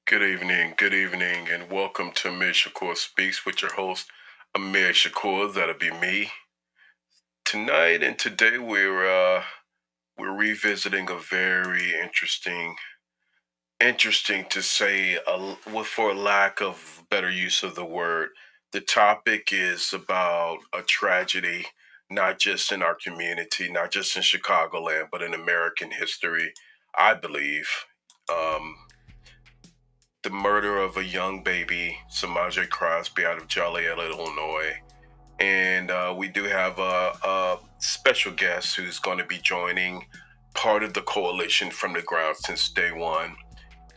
Good evening, and welcome to Amir Shakur Speaks with your host, Amir Shakur. That'll be me. Tonight and today we're revisiting a very interesting to say, for lack of better use of the word. The topic is about a tragedy, not just in our community, not just in Chicagoland, but in American history. I believe. Um, the murder of a young baby, Semaj Crosby, out of Joliet, Illinois. And we do have a special guest who's going to be joining part of the coalition from the ground since day one.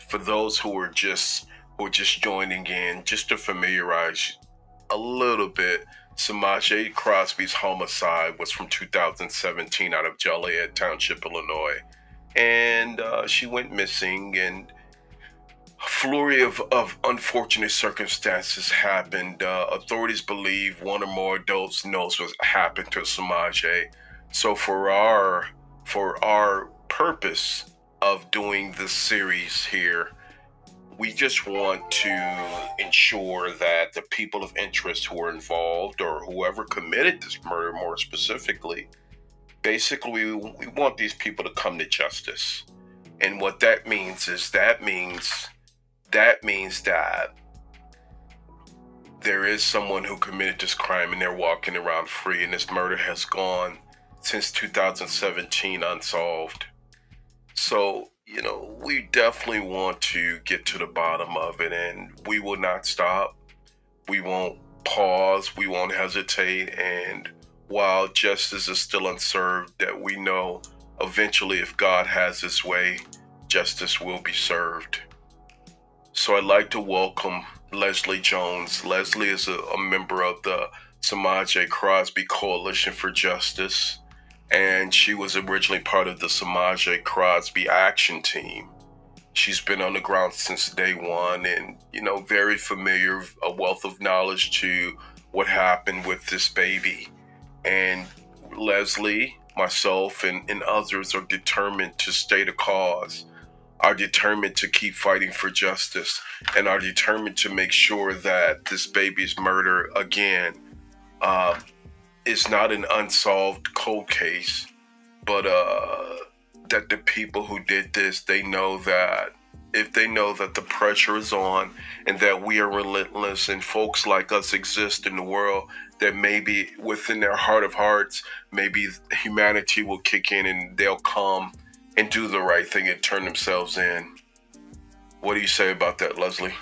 For those who are just joining in, just to familiarize a little bit, Semaj Crosby's homicide was from 2017 out of Joliet Township, Illinois, and she went missing, and a flurry of unfortunate circumstances happened. Authorities believe one or more adults knows what happened to Samaje. So for our purpose of doing this series here, we just want to ensure that the people of interest who are involved or whoever committed this murder more specifically, basically we want these people to come to justice. And what that means is that there is someone who committed this crime and they're walking around free, and this murder has gone since 2017 unsolved. So, we definitely want to get to the bottom of it, and we will not stop. We won't pause. We won't hesitate. And while justice is still unserved, that we know eventually, if God has his way, justice will be served. So I'd like to welcome Leslie Jones. Leslie is a member of the Semaj Crosby Coalition for Justice, and she was originally part of the Semaj Crosby Action Team. She's been on the ground since day one, and very familiar, a wealth of knowledge to what happened with this baby. And Leslie, myself, and others are determined to state a cause, are determined to keep fighting for justice, and are determined to make sure that this baby's murder, again, uh, is not an unsolved cold case, but that the people who did this, they know that if they know that the pressure is on and that we are relentless and folks like us exist in the world, that maybe within their heart of hearts, maybe humanity will kick in and they'll come and do the right thing and turn themselves in. What do you say about that, Leslie?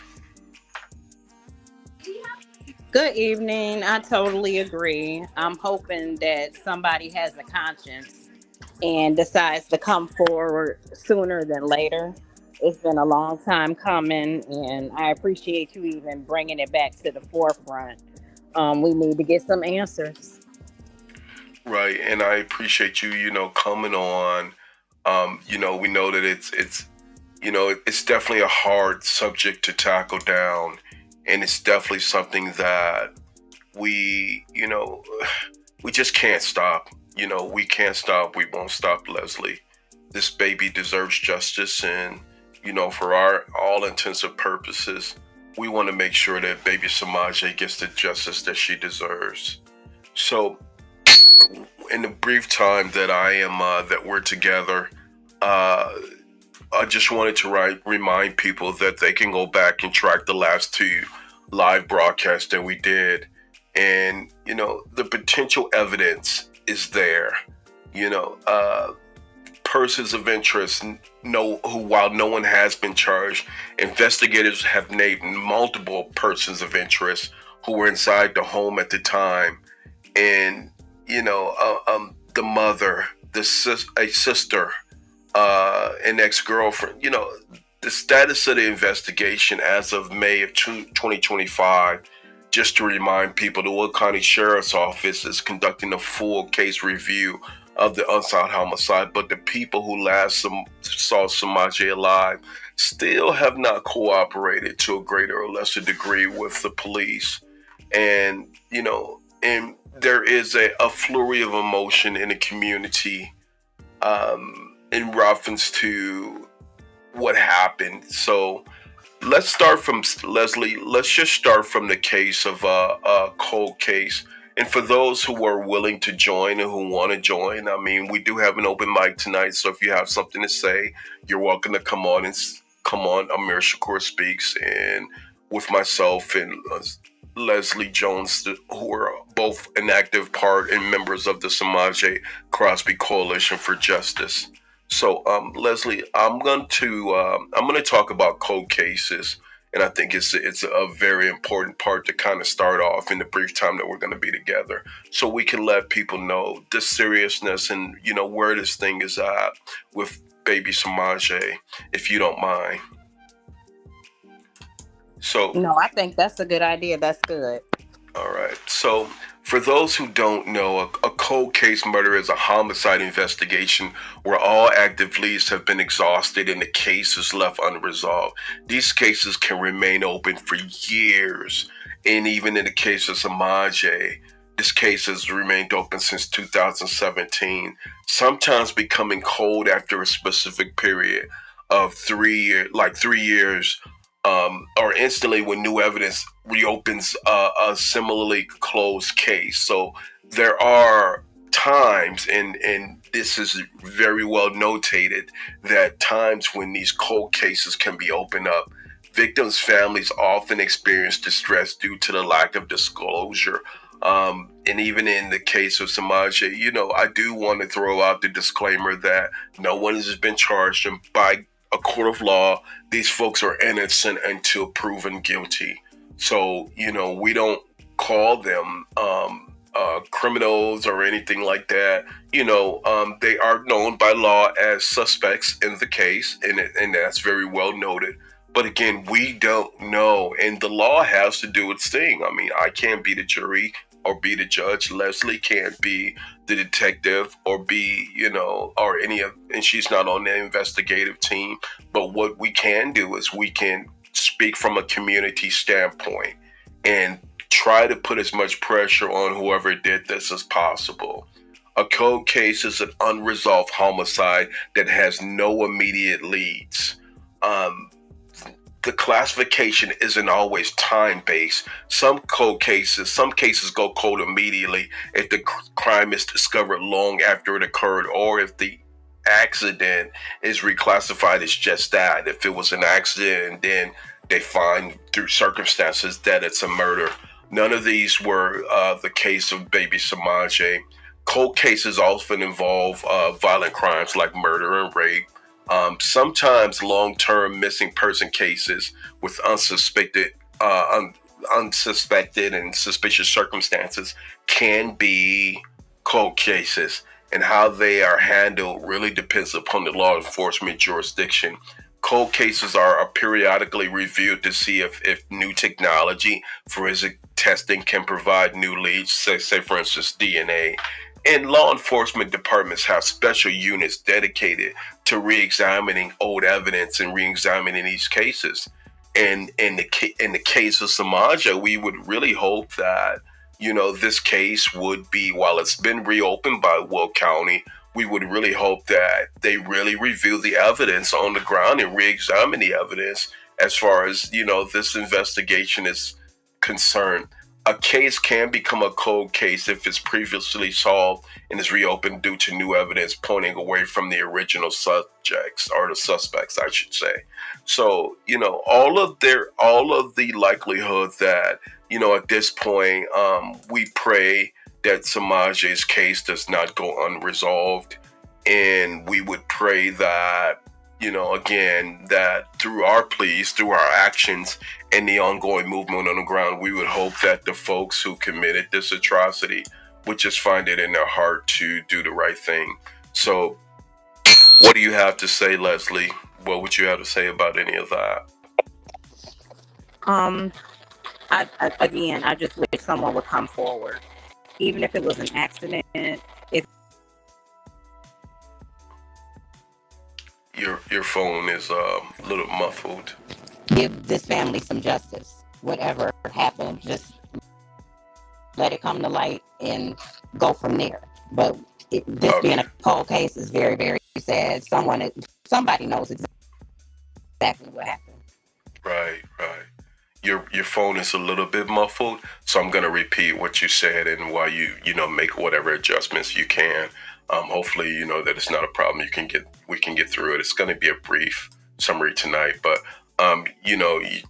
Good evening. I totally agree. I'm hoping that somebody has a conscience and decides to come forward sooner than later. It's been a long time coming, and I appreciate you even bringing it back to the forefront. We need to get some answers. Right, and I appreciate you, coming on. We know that it's definitely a hard subject to tackle down, and it's definitely something that we, we just can't stop. We can't stop. We won't stop, Leslie. This baby deserves justice, and for our all intents and purposes, we want to make sure that baby Samaje gets the justice that she deserves. So, in the brief time that that we're together, uh, I just wanted to remind people that they can go back and track the last two live broadcasts that we did, and the potential evidence is there. You know, uh, Persons of interest know who, while no one has been charged, investigators have named multiple persons of interest who were inside the home at the time, and the mother, a sister, an ex-girlfriend. The status of the investigation as of May of 2025. Just to remind people, the Wood County Sheriff's Office is conducting a full case review of the unsolved homicide, but the people who last saw Samaje alive still have not cooperated to a greater or lesser degree with the police. And there is a flurry of emotion in the community, in reference to what happened. So Let's start from Leslie. Let's just start from the case of a cold case. And for those who are willing to join and who want to join, I mean, we do have an open mic tonight. So if you have something to say, you're welcome to come on and come on. Amir Shakur speaks, and with myself and Leslie Jones, who are both an active part and members of the Semaj Crosby Coalition for Justice. So, Leslie, I'm going to talk about cold cases, and I think it's a very important part to kind of start off in the brief time that we're going to be together, so we can let people know the seriousness and where this thing is at with baby Samaje, if you don't mind. So, No, I think that's a good idea. That's good. all right. So, for those who don't know, a cold case murder is a homicide investigation where all active leads have been exhausted and the case is left unresolved. These cases can remain open for years. And even in the case of Samaje, this case has remained open since 2017, sometimes becoming cold after a specific period of 3 years, like 3 years, or instantly when new evidence reopens a similarly closed case. So there are times, and this is very well notated, that times when these cold cases can be opened up. Victims' families often experience distress due to the lack of disclosure. And even in the case of Samaje, I do want to throw out the disclaimer that no one has been charged, and by a court of law, these folks are innocent until proven guilty. So, we don't call them criminals or anything like that. They are known by law as suspects in the case, and that's very well noted. But again, we don't know, and the law has to do its thing. I mean, I can't be the jury or be the judge. Leslie can't be the detective or be, or any of, and she's not on the investigative team. But what we can do is we can speak from a community standpoint and try to put as much pressure on whoever did this as possible. A cold case is an unresolved homicide that has no immediate leads. Um, the classification isn't always time based. Some cases go cold immediately if the crime is discovered long after it occurred, or if the accident is reclassified as just that. If it was an accident, then they find through circumstances that it's a murder. None of these were the case of baby Samaje. Cold cases often involve violent crimes like murder and rape. Sometimes long-term missing person cases with unsuspected and suspicious circumstances can be cold cases, and how they are handled really depends upon the law enforcement jurisdiction. Cold cases are periodically reviewed to see if new technology, forensic testing, can provide new leads, say for instance, DNA. And law enforcement departments have special units dedicated to re-examining old evidence and re-examining these cases. And in the case of Samaja, we would really hope that this case would be, while it's been reopened by Will County, we would really hope that they really review the evidence on the ground and re-examine the evidence as far as this investigation is concerned. A case can become a cold case if it's previously solved and is reopened due to new evidence pointing away from the original subjects, or the suspects, I should say. So, all of the likelihood that, at this point, we pray that Samaje's case does not go unresolved. And we would pray that, again, that through our pleas, through our actions, and the ongoing movement on the ground, we would hope that the folks who committed this atrocity would just find it in their heart to do the right thing. So, what do you have to say, Leslie? What would you have to say about any of that? Um, again, I just wish someone would come forward, even if it was an accident. If Your phone is a little muffled. give this family some justice, whatever happened, just let it come to light and go from there. But this being Okay. a cold case is very, very sad. Somebody knows exactly what happened. Right, right. Your phone is a little bit muffled, so I'm gonna repeat what you said, and while you make whatever adjustments you can. Hopefully, you know that it's not a problem. We can get through it. It's gonna be a brief summary tonight, but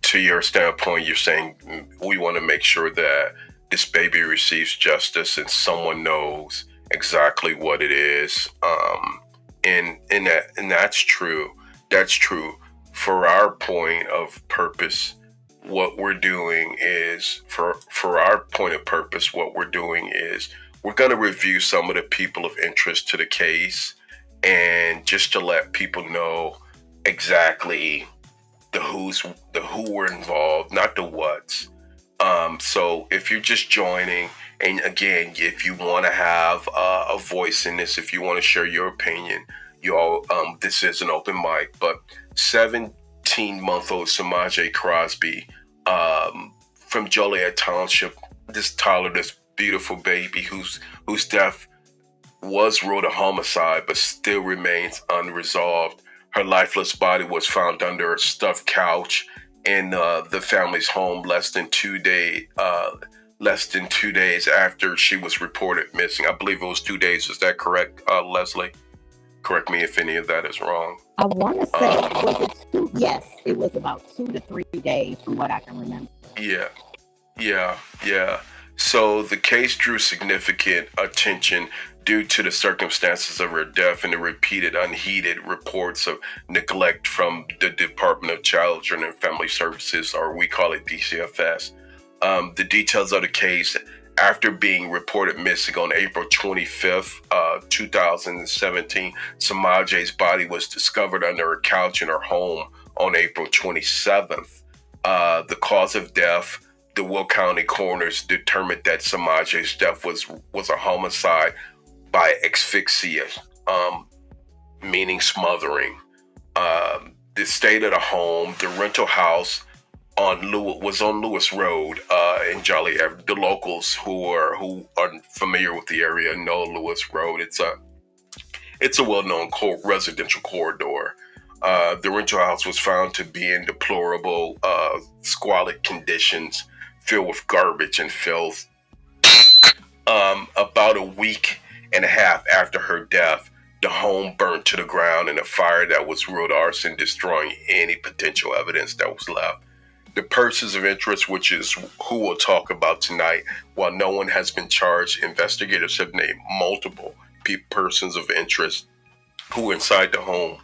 to your standpoint, you're saying we want to make sure that this baby receives justice and someone knows exactly what it is. And that's true. That's true. For our point of purpose, what we're doing is for our point of purpose, what we're doing is we're going to review some of the people of interest to the case, and just to let people know exactly the who were involved, not the what's. So if you're just joining, and again, if you want to have a voice in this, if you want to share your opinion, this is an open mic. But 17-month-old Semaj Crosby, from Joliet Township, this toddler, this beautiful baby whose death was ruled a homicide, but still remains unresolved. Her lifeless body was found under a stuffed couch in the family's home less than 2 days after she was reported missing. I believe it was 2 days. Is that correct, Leslie? Correct me if any of that is wrong. I want to say, was it two? Yes, it was about 2 to 3 days from what I can remember. Yeah. So the case drew significant attention due to the circumstances of her death and the repeated unheeded reports of neglect from the Department of Children and Family Services, or we call it DCFS. The details of the case: after being reported missing on April 25th, 2017, Semaj's body was discovered under a couch in her home on April 27th. The cause of death: the Will County coroners determined that Semaj's death was a homicide by asphyxia, meaning smothering. The state of the home, the rental house was on Lewis Road in Joliet. The locals who are familiar with the area know Lewis Road. It's a well-known residential corridor. The rental house was found to be in deplorable, squalid conditions, filled with garbage and filth. About a week and a half after her death, the home burned to the ground in a fire that was ruled arson, destroying any potential evidence that was left. The persons of interest, which is who we'll talk about tonight, while no one has been charged, investigators have named multiple persons of interest who were inside the home.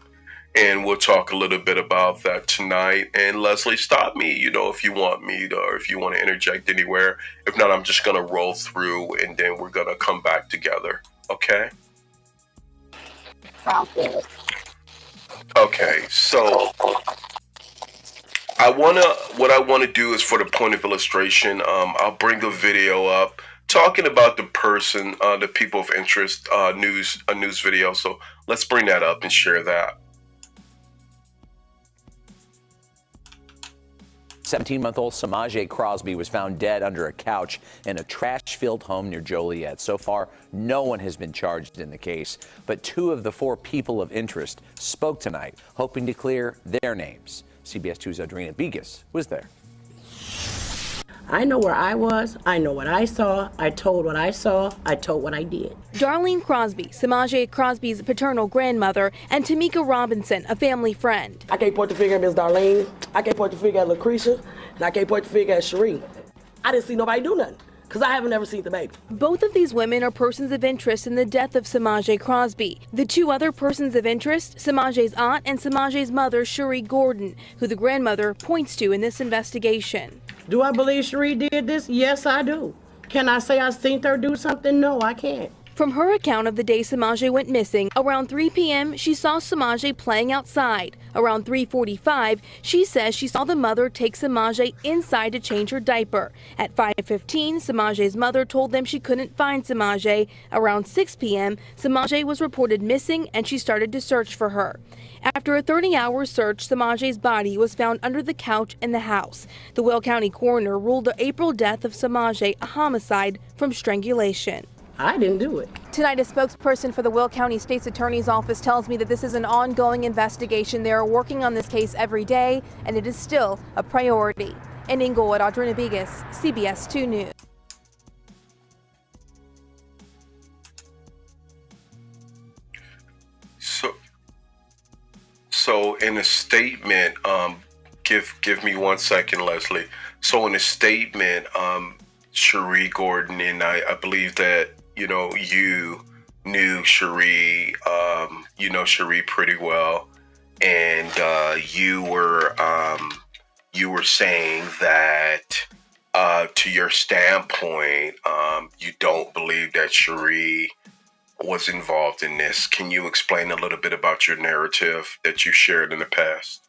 And we'll talk a little bit about that tonight. And Leslie, stop me, if you want me to, or if you want to interject anywhere. If not, I'm just going to roll through, and then we're going to come back together. Okay? Okay, so what I want to do is, for the point of illustration, I'll bring a video up talking about the person, the people of interest, a news video. So let's bring that up and share that. 17-month-old Semaj Crosby was found dead under a couch in a trash-filled home near Joliet. So far, no one has been charged in the case, but 2 of the 4 people of interest spoke tonight, hoping to clear their names. CBS 2's Adrena Begas was there. I know where I was. I know what I saw. I told what I saw. I told what I did. Darlene Crosby, Semaj Crosby's paternal grandmother, and Tamika Robinson, a family friend. I can't point the finger at Miss Darlene. I can't point the finger at Lucretia. And I can't point the finger at Cherie. I didn't see nobody do nothing, because I haven't ever seen the baby. Both of these women are persons of interest in the death of Semaj Crosby. The 2 other persons of interest, Semaj's aunt and Semaj's mother, Cherie Gordon, who the grandmother points to in this investigation. Do I believe Cherie did this? Yes, I do. Can I say I seen her do something? No, I can't. From her account of the day Semaj went missing, around 3 p.m., she saw Semaj playing outside. Around 3:45, she says she saw the mother take Semaj inside to change her diaper. At 5:15, Semaj's mother told them she couldn't find Semaj. Around 6 p.m., Semaj was reported missing and she started to search for her. After a 30-hour search, Semaj's body was found under the couch in the house. The Will County coroner ruled the April death of Semaj a homicide from strangulation. I didn't do it. Tonight, a spokesperson for the Will County State's Attorney's Office tells me that this is an ongoing investigation. They are working on this case every day, and it is still a priority. In Inglewood, Audrina Begas, CBS 2 News. So in a statement, give me 1 second, Leslie. So in a statement, Cherie Gordon, and I believe that you knew Cherie, Cherie pretty well, and you were saying that to your standpoint, you don't believe that Cherie was involved in this. Can you explain a little bit about your narrative that you shared in the past?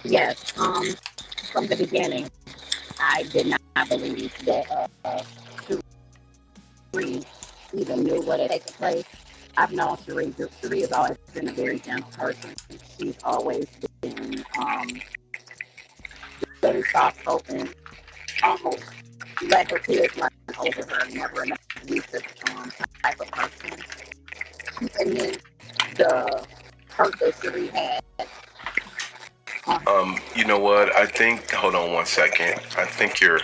Yes. From the beginning, I did not believe that Cherie even knew what had taken place. I've known Cherie. Cherie has always been a very gentle person. She's always been very soft-spoken, almost let her kids run over her, never an abusive type of person. And then the hurt that Cherie had. You know what? I think. Hold on 1 second. I think your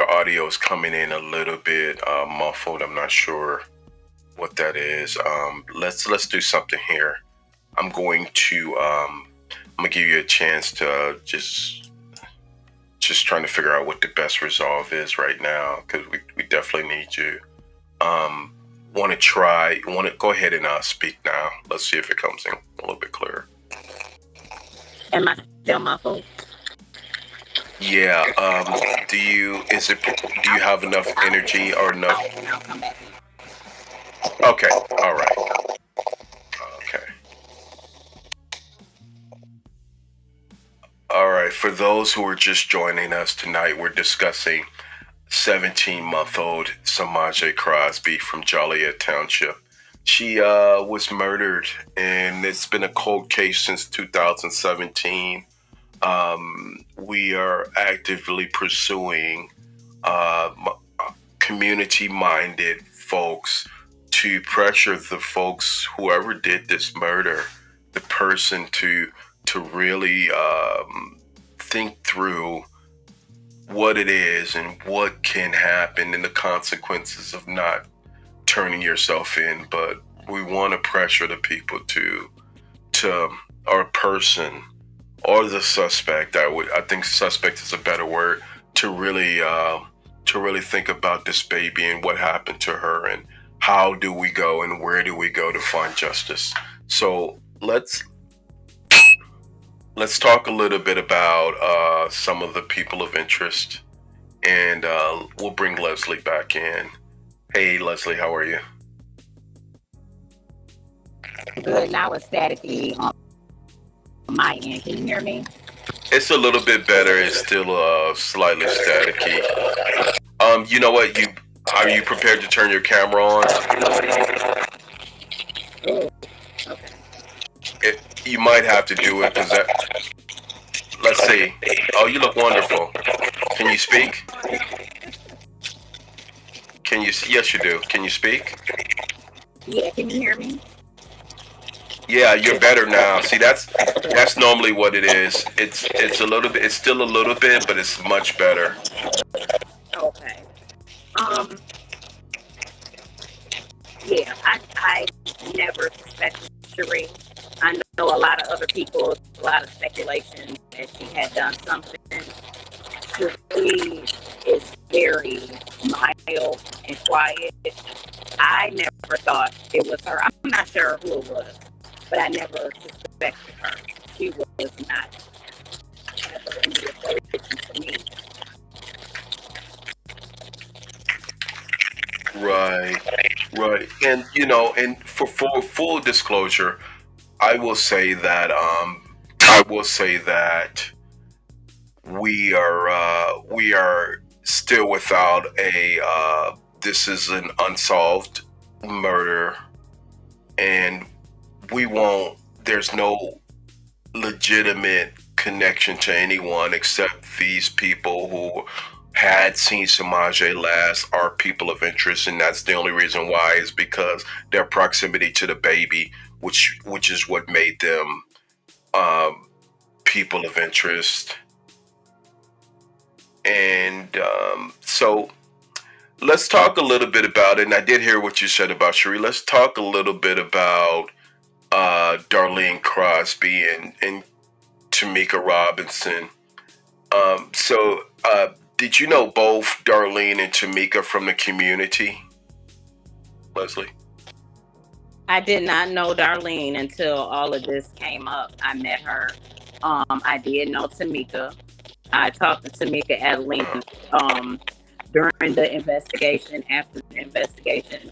audio is coming in a little bit muffled. I'm not sure what that is. Let's do something here. I'm going to give you a chance to just trying to figure out what the best resolve is right now, because we definitely need you. Want to go ahead and speak now. Let's see if it comes in a little bit clearer. Am I still muffled? Yeah. Do you have enough energy or enough? I'll come back. Okay. All right. Okay. All right. For those who are just joining us tonight, we're discussing 17-month-old Semaj Crosby from Joliet Township. She was murdered, and it's been a cold case since 2017. We are actively pursuing community-minded folks to pressure the folks, whoever did this murder, the person to really think through what it is and what can happen and the consequences of not turning yourself in. But we want to pressure the people to or person or the suspect. I think suspect is a better word, to really think about this baby and what happened to her and how do we go and where do we go to find justice. So let's talk a little bit about some of the people of interest, and we'll bring Leslie back in. Hey, Leslie, how are you? Good. Now it's staticky on my end. Can you hear me? It's a little bit better. It's still slightly staticky. You know what? Are you prepared to turn your camera on? Okay. You might have to do it because let's see. Oh, you look wonderful. Can you speak? Yes, you do. Can you speak? Yeah, can you hear me? Yeah, you're better now. See, that's normally what it is. It's a little bit. It's still a little bit, but it's much better. Okay. Yeah, I never suspected Cherie. I know a lot of other people, a lot of speculation that she had done something. Cherie is very mild and quiet. I never thought it was her. I'm not sure who it was, but I never suspected her. She was not ever in the equation to me. Right. And and for full disclosure, I will say that we are still without a this is an unsolved murder, and there's no legitimate connection to anyone except these people who had seen Semaj last are people of interest, and that's the only reason why is because their proximity to the baby, which is what made them um, people of interest. And so let's talk a little bit about it. And I did hear what you said about Cherie. Let's talk a little bit about Darlene Crosby and Tamika Robinson. Did you know both Darlene and Tamika from the community, Leslie? I did not know Darlene until all of this came up. I met her. I did know Tamika. I talked to Tamika at length during the investigation, after the investigation.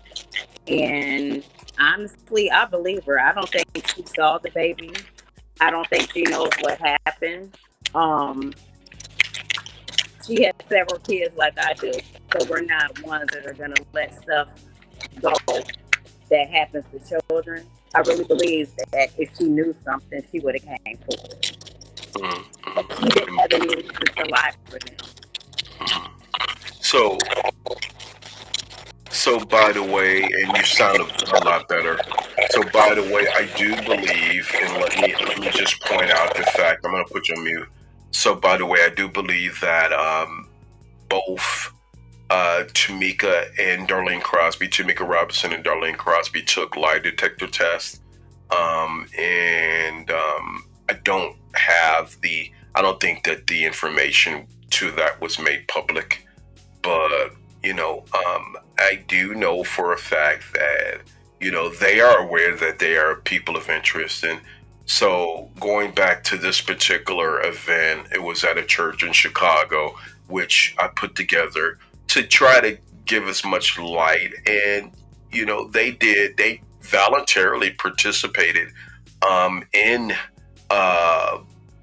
And honestly, I believe her. I don't think she saw the baby. I don't think she knows what happened. She has several kids like I do. So we're not ones that are going to let stuff go that happens to children. I really believe that if she knew something, she would have came forward. But she didn't have any reason to lie for them. So by the way, and you sound a lot better. So by the way, I do believe, and let me just point out the fact. I'm going to put you on mute. So by the way, I do believe that both Tamika and Darlene Crosby, Tamika Robinson and Darlene Crosby took lie detector tests. I don't think that the information to that was made public, but I do know for a fact that they are aware that they are people of interest. And so going back to this particular event, it was at a church in Chicago, which I put together to try to give as much light. And they voluntarily participated in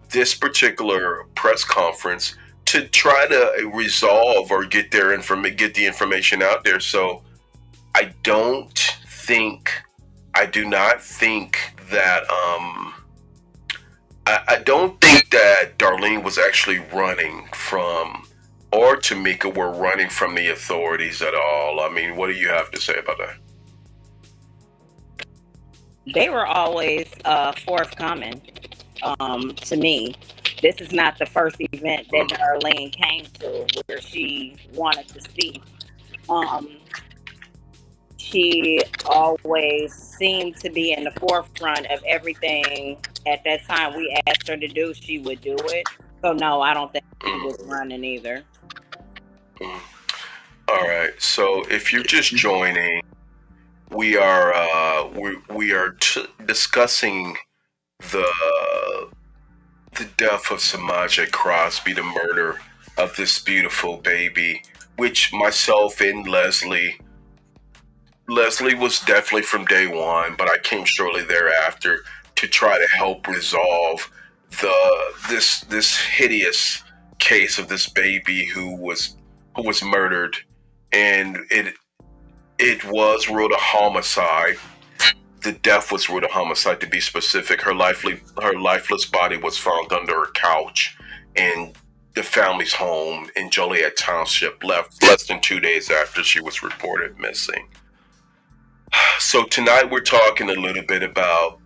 this particular press conference to try to resolve or get the information out there. So I do not think that I don't think that Darlene was actually running from, or Tamika were running from the authorities at all. I mean, what do you have to say about that? They were always forthcoming. To me, this is not the first event that Darlene came to where she wanted to speak. She always seemed to be in the forefront of everything. At that time we asked her to do, she would do it. So no, I don't think she was running either. All right. So if you're just joining, we are discussing the death of Semaj Crosby, the murder of this beautiful baby, which myself and Leslie was definitely from day one, but I came shortly thereafter to try to help resolve this hideous case of this baby who was murdered, and it was ruled a homicide. The death was ruled a homicide, to be specific. Her lifeless body was found under a couch in the family's home in Joliet Township, left less than 2 days after she was reported missing. So tonight we're talking a little bit about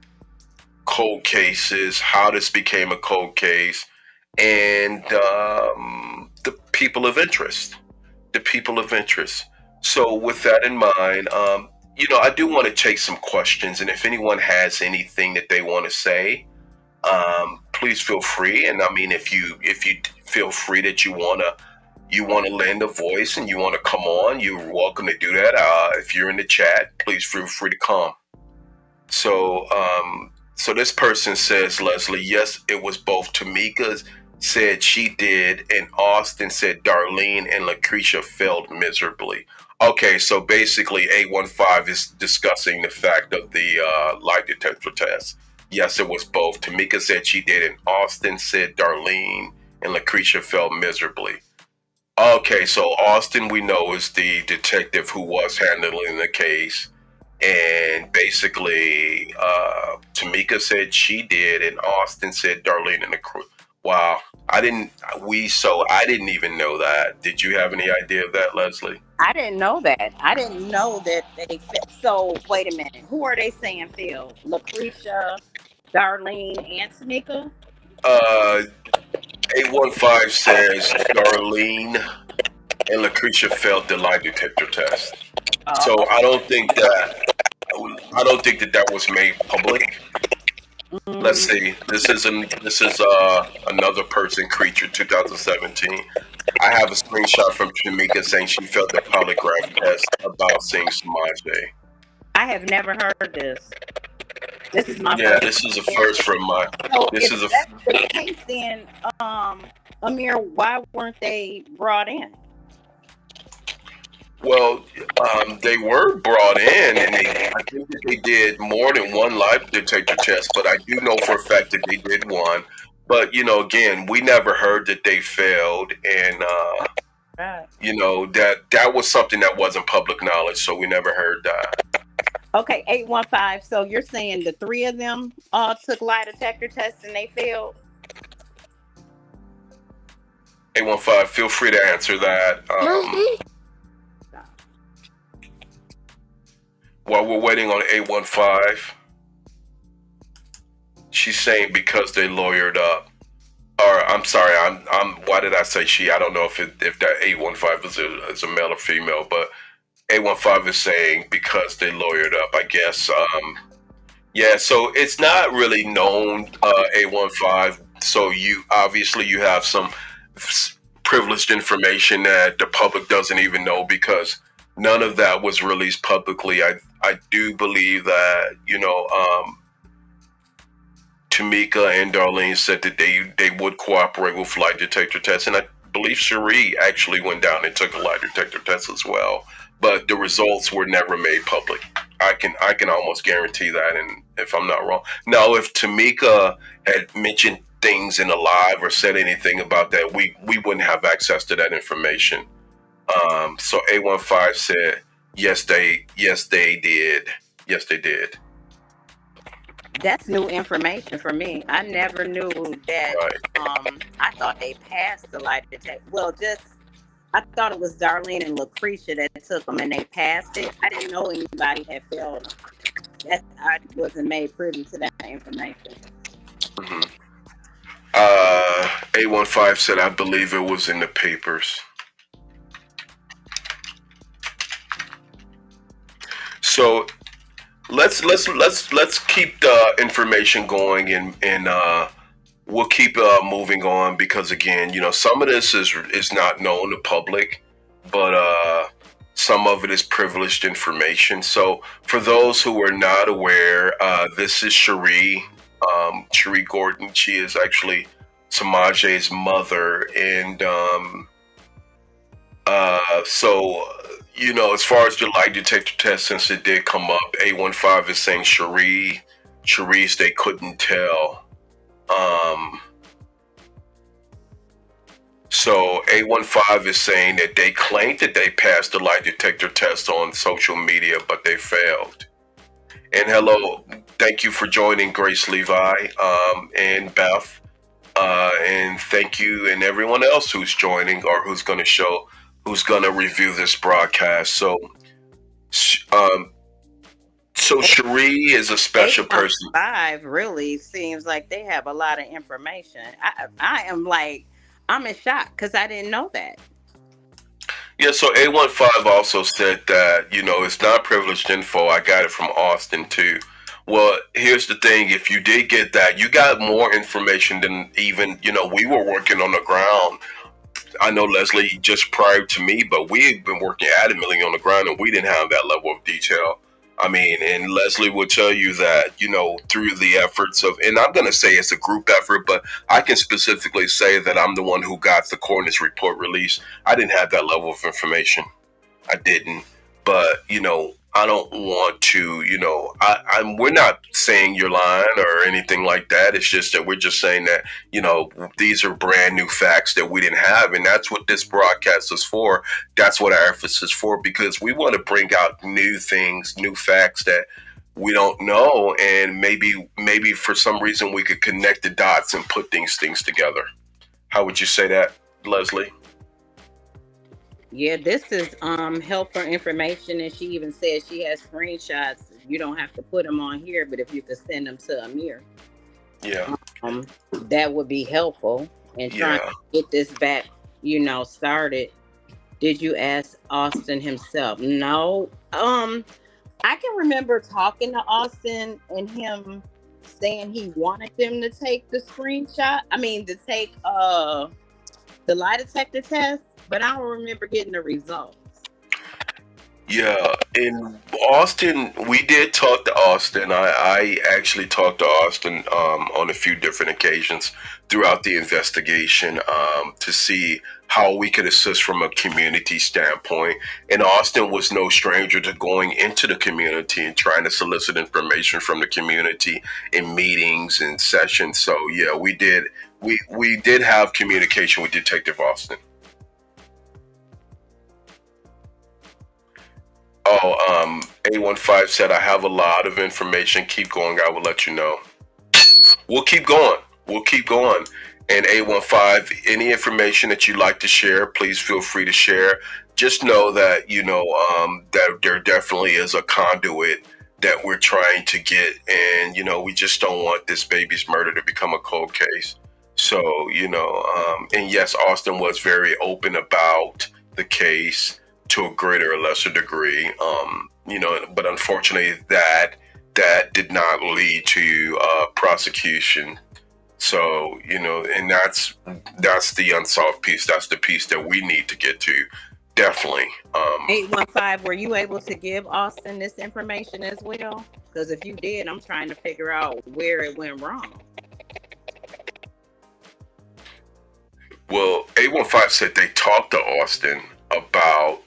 cold cases, how this became a cold case, and the people of interest. The people of interest. So with that in mind, I do want to take some questions, and if anyone has anything that they want to say, please feel free. And I mean, if you feel free that you wanna lend a voice and you want to come on, you're welcome to do that. If you're in the chat, please feel free to come. So this person says, Leslie, yes, it was both. Tamika said she did, and Austin said Darlene and Lucretia failed miserably. Okay, so basically A15 is discussing the fact of the lie detector test. Yes, it was both. Tamika said she did, and Austin said Darlene and Lucretia failed miserably. Okay, so Austin, we know, is the detective who was handling the case. And basically, Tamika said she did, and Austin said Darlene and Wow. I didn't even know that. Did you have any idea of that, Leslie? I didn't know that. I didn't know that so wait a minute. Who are they saying failed? Lucretia, Darlene, and Tamika? Uh, 815 says Darlene and Lucretia failed the lie detector test. So Oh, I don't think that that was made public. Let's mm, see. This is another person, Creature 2017. I have a screenshot from Tamika saying she failed the polygraph test about seeing Samaje. I have never heard this. This is my Yeah, first this is a time hearing first from my. it. So This if is a that's the case, then Amir, why weren't they brought in? Well, they were brought in, and I think that they did more than one lie detector test. But I do know for a fact that they did one. But again, we never heard that they failed, and Right. that was something that wasn't public knowledge, so we never heard that. Okay, 815. So you're saying the three of them all took lie detector tests and they failed? 815, feel free to answer that. While we're waiting on 815, she's saying because they lawyered up. Or I'm sorry, I'm. Why did I say she? I don't know if that 815 is a male or female, but 815 is saying because they lawyered up. I guess. Yeah. So it's not really known. 815. So you have some privileged information that the public doesn't even know because none of that was released publicly. I do believe that Tamika and Darlene said that they would cooperate with lie detector tests, and I believe Cherie actually went down and took a lie detector test as well. But the results were never made public. I can almost guarantee that, and if I'm not wrong. Now, if Tamika had mentioned things in a live or said anything about that, we wouldn't have access to that information. So A15 said yes they did. Yes they did. That's new information for me. I never knew that. Right. I thought they passed the lie detector. Well, just I thought it was Darlene and Lucretia that took them and they passed it. I didn't know anybody had failed them. That I wasn't made privy to that information. Mm-hmm. A15 said I believe it was in the papers. So let's keep the information going and we'll keep moving on because again, some of this is not known to public, but some of it is privileged information. So for those who are not aware, this is Cherie. Cherie Gordon. She is actually Samaje's mother, and so as far as the lie detector test, since it did come up, 815 is saying Cherie's they couldn't tell. So 815 is saying that they claimed that they passed the lie detector test on social media, but they failed. And hello, thank you for joining Grace Levi and Beth. And thank you and everyone else who's joining or who's going to review this broadcast. Um, so Cherie is a special person. 815 really seems like they have a lot of information. I'm in shock because I didn't know that. Yeah, so 815 also said that, it's not privileged info. I got it from Austin too. Well, here's the thing. If you did get that, you got more information than even, we were working on the ground. I know Leslie just prior to me, but we had been working adamantly on the ground and we didn't have that level of detail. I mean, and Leslie will tell you that, through the efforts of, and I'm going to say it's a group effort, but I can specifically say that I'm the one who got the coroner's report released. I didn't have that level of information. I didn't. But, I don't want to, we're not saying you're lying or anything like that. It's just that we're just saying that, these are brand new facts that we didn't have. And that's what this broadcast is for. That's what our efforts is for, because we want to bring out new things, new facts that we don't know, and maybe for some reason we could connect the dots and put things together. How would you say that, Leslie? Yeah, this is helpful information, and she even says she has screenshots. You don't have to put them on here, but if you could send them to Amir, Yeah, that would be helpful in trying yeah. to get this back, started. Did you ask Austin himself? No. I can remember talking to Austin and him saying he wanted them to take the screenshot. I mean, to take the lie detector test, but I don't remember getting the results. Yeah, in Austin, we did talk to Austin. I actually talked to Austin on a few different occasions throughout the investigation to see how we could assist from a community standpoint. And Austin was no stranger to going into the community and trying to solicit information from the community in meetings and sessions. So yeah, we did have communication with Detective Austin. Oh, A15 said, I have a lot of information. Keep going. I will let you know. We'll keep going. We'll keep going. And A15, any information that you'd like to share, please feel free to share. Just know that, that there definitely is a conduit that we're trying to get. And, we just don't want this baby's murder to become a cold case. So, and yes, Austin was very open about the case to a greater or lesser degree. But unfortunately that did not lead to prosecution. So, and that's the unsolved piece. That's the piece that we need to get to. Definitely. 815, were you able to give Austin this information as well? Because if you did, I'm trying to figure out where it went wrong. Well, 815 said they talked to Austin about,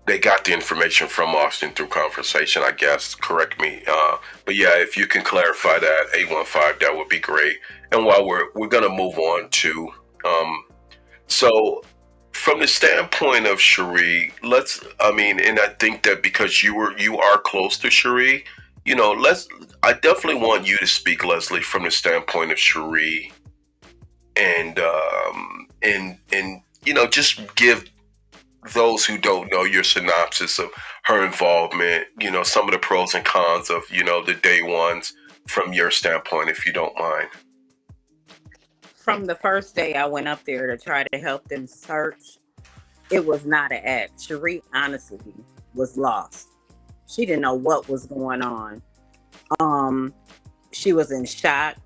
they got the information from Austin through conversation, I guess. Correct me. But yeah, if you can clarify that, 815, that would be great. And while we're gonna move on to, so from the standpoint of Cherie, and I think that because you are close to Cherie, I definitely want you to speak, Leslie, from the standpoint of Cherie, and just give those who don't know your synopsis of her involvement, some of the pros and cons of, the day ones from your standpoint, if you don't mind. From the first day I went up there to try to help them search, it was not an act. Cherie honestly was lost. She didn't know what was going on. She was in shock.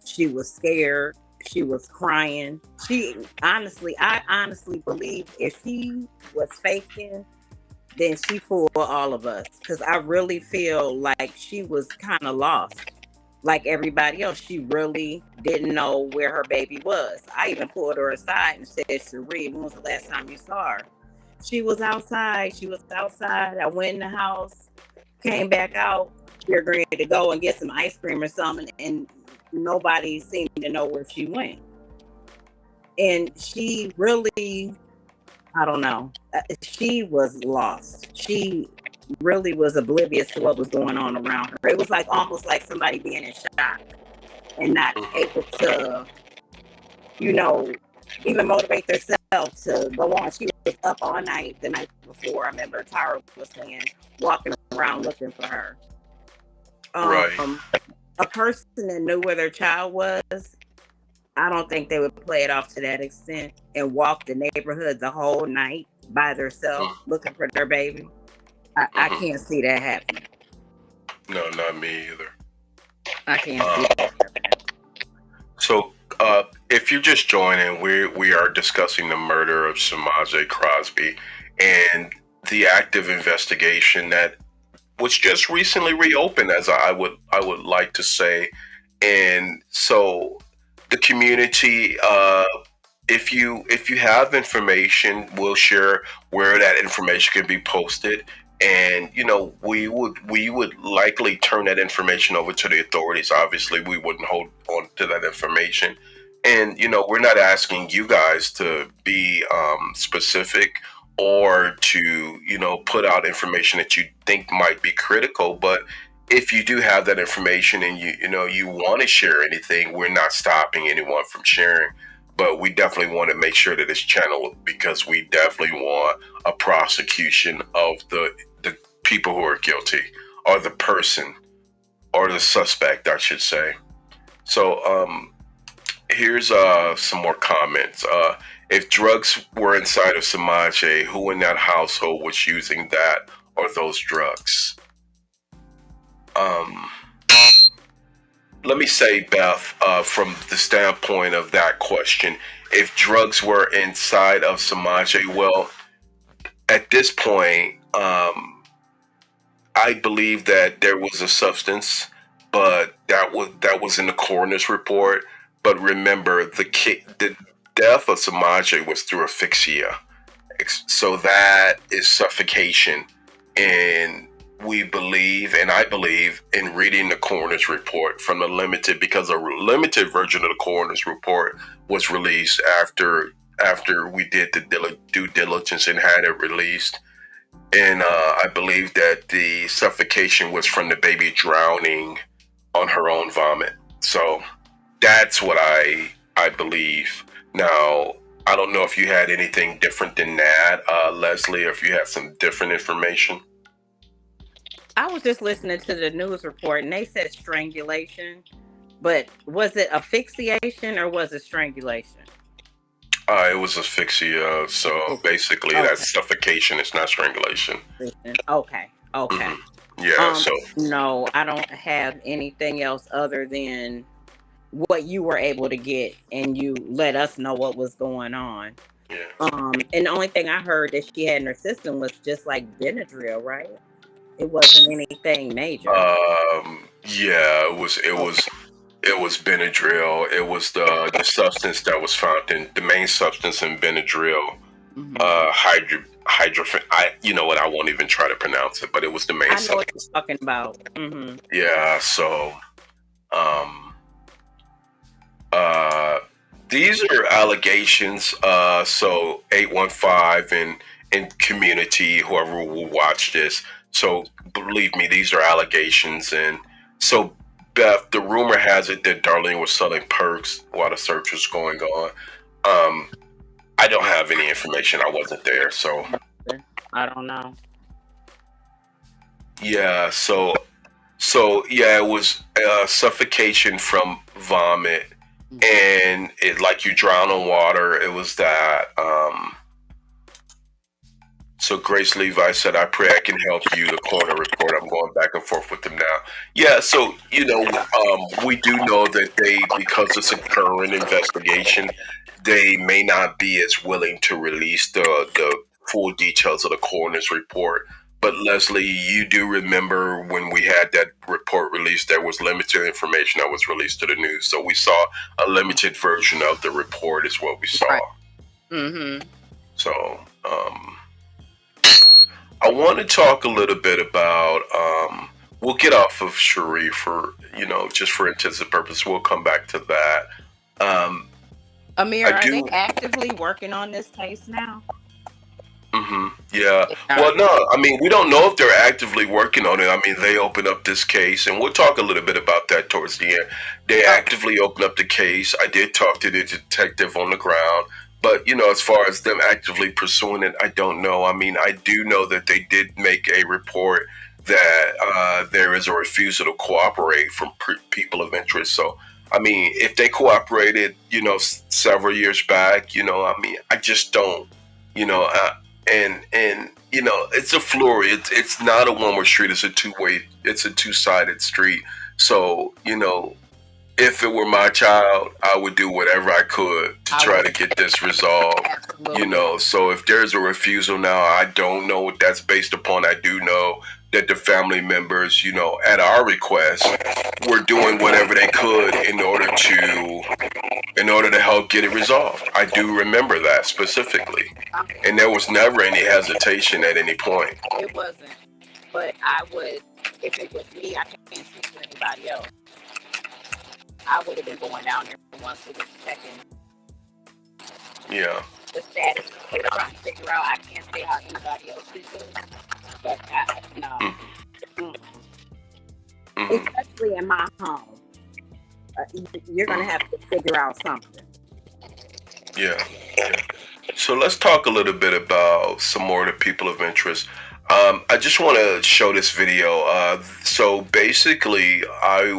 She was scared. She was crying. I honestly believe if she was faking, then she fooled all of us. Because I really feel like she was kind of lost. Like everybody else, she really didn't know where her baby was. I even pulled her aside and said, Cherie, when was the last time you saw her? She was outside. I went in the house, came back out. We were ready to go and get some ice cream or something. And nobody seemed to know where she went. And she really, I don't know, she was lost. She really was oblivious to what was going on around her. It was like almost like somebody being in shock and not able to, even motivate themselves to go on. She was up all night the night before. I remember Tara was saying, walking around looking for her. Right. A person that knew where their child was, I don't think they would play it off to that extent and walk the neighborhood the whole night by themselves looking for their baby. I can't see that happening. No, not me either. I can't see that happening. So, if you're just joining, we are discussing the murder of Semaj Crosby and the active investigation that was just recently reopened, as I would like to say. And so, the community, if you have information, we'll share where that information can be posted. And we would likely turn that information over to the authorities. Obviously, we wouldn't hold on to that information. And we're not asking you guys to be specific or to, put out information that you think might be critical. But if you do have that information and you want to share anything, we're not stopping anyone from sharing. But we definitely want to make sure that it's channeled, because we definitely want a prosecution of the people who are guilty, or the person, or the suspect, I should say. So here's some more comments. If drugs were inside of Semaj, who in that household was using that or those drugs? Let me say, Beth, from the standpoint of that question, if drugs were inside of Semaj, well, at this point, I believe that there was a substance, but that was in the coroner's report. But remember, the death of Samaje was through asphyxia, so that is suffocation. And we believe, and I believe, in reading the coroner's report from the limited, because a limited version of the coroner's report was released after we did the due diligence and had it released. And I believe that the suffocation was from the baby drowning on her own vomit. So that's what I believe. Now, I don't know if you had anything different than that, Leslie, or if you had some different information. I was just listening to the news report and they said strangulation, but was it asphyxiation or was it strangulation? It was asphyxia, so basically Okay. that's suffocation. It's not strangulation. Okay. Yeah, so No, I don't have anything else other than what you were able to get, and you let us know what was going on. yeah. And the only thing I heard that she had in her system was just like Benadryl, right? It wasn't anything major. Yeah, it was Benadryl. It was the substance that was found in the main substance in Benadryl. Mhm. Hydrofen. You know what? I won't even try to pronounce it, but it was the main I know what substance. you're talking about. Yeah. So, um, uh, these are allegations. So 815 and community, whoever will watch this. So believe me, these are allegations. And so, Beth, the rumor has it that Darlene was selling perks while the search was going on. I don't have any information. I wasn't there. So I don't know. yeah. So yeah, it was suffocation from vomit, and it like you drown on water. It was that. So Grace Levi said, "I pray I can help you." The coroner report. I'm going back and forth with them now. Yeah. So we do know that because it's a current investigation, they may not be as willing to release the full details of the coroner's report. But Leslie, you do remember when we had that report released, there was limited information that was released to the news. So we saw a limited version of the report is what we saw. Right. Mm-hmm. So I want to talk a little bit about, we'll get off of Cherie for, just for intensive purpose. We'll come back to that. Amir, I are do. they actively working on this case now? Yeah. Well, no, I mean, we don't know if they're actively working on it. I mean, they opened up this case, and we'll talk a little bit about that towards the end. They actively opened up the case. I did talk to the detective on the ground, but, as far as them actively pursuing it, I don't know. I mean, I do know that they did make a report that there is a refusal to cooperate from people of interest. So, I mean, if they cooperated, several years back, I mean, I just don't, you know, and it's a flurry. It's not a one-way street. It's a two-way. It's a two-sided street. So if it were my child, I would do whatever I could to try to get this resolved. Absolutely. So if there's a refusal now, I don't know what that's based upon. I do know that the family members, at our request, were doing whatever they could in order to help get it resolved. I do remember that specifically. And there was never any hesitation at any point. It wasn't. But I would, if it was me, I can't speak for anybody else. I would have been going down there once it was checking. Yeah. the status of trying to figure out. I can't say how anybody else is doing, but no. Mm. Especially in my home, you're gonna have to figure out something. Yeah. So let's talk a little bit about some more of the people of interest. I just want to show this video. So basically, I'm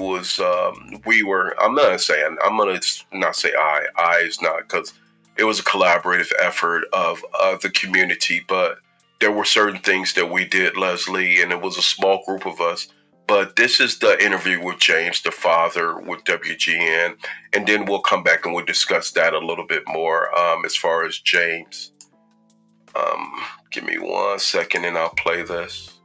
not saying, I'm going to not say I is not, because it was a collaborative effort of the community, but there were certain things that we did, Leslie, and it was a small group of us. But this is the interview with James, the father, with WGN, and then we'll come back and we'll discuss that a little bit more as far as James. Give me 1 second and I'll play this.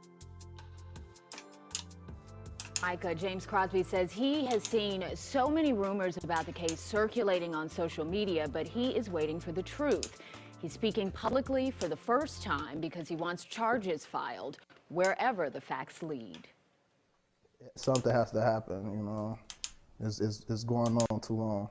Micah, James Crosby says he has seen so many rumors about the case circulating on social media, but he is waiting for the truth. He's speaking publicly for the first time because he wants charges filed wherever the facts lead. Something has to happen, you know. It's going on too long.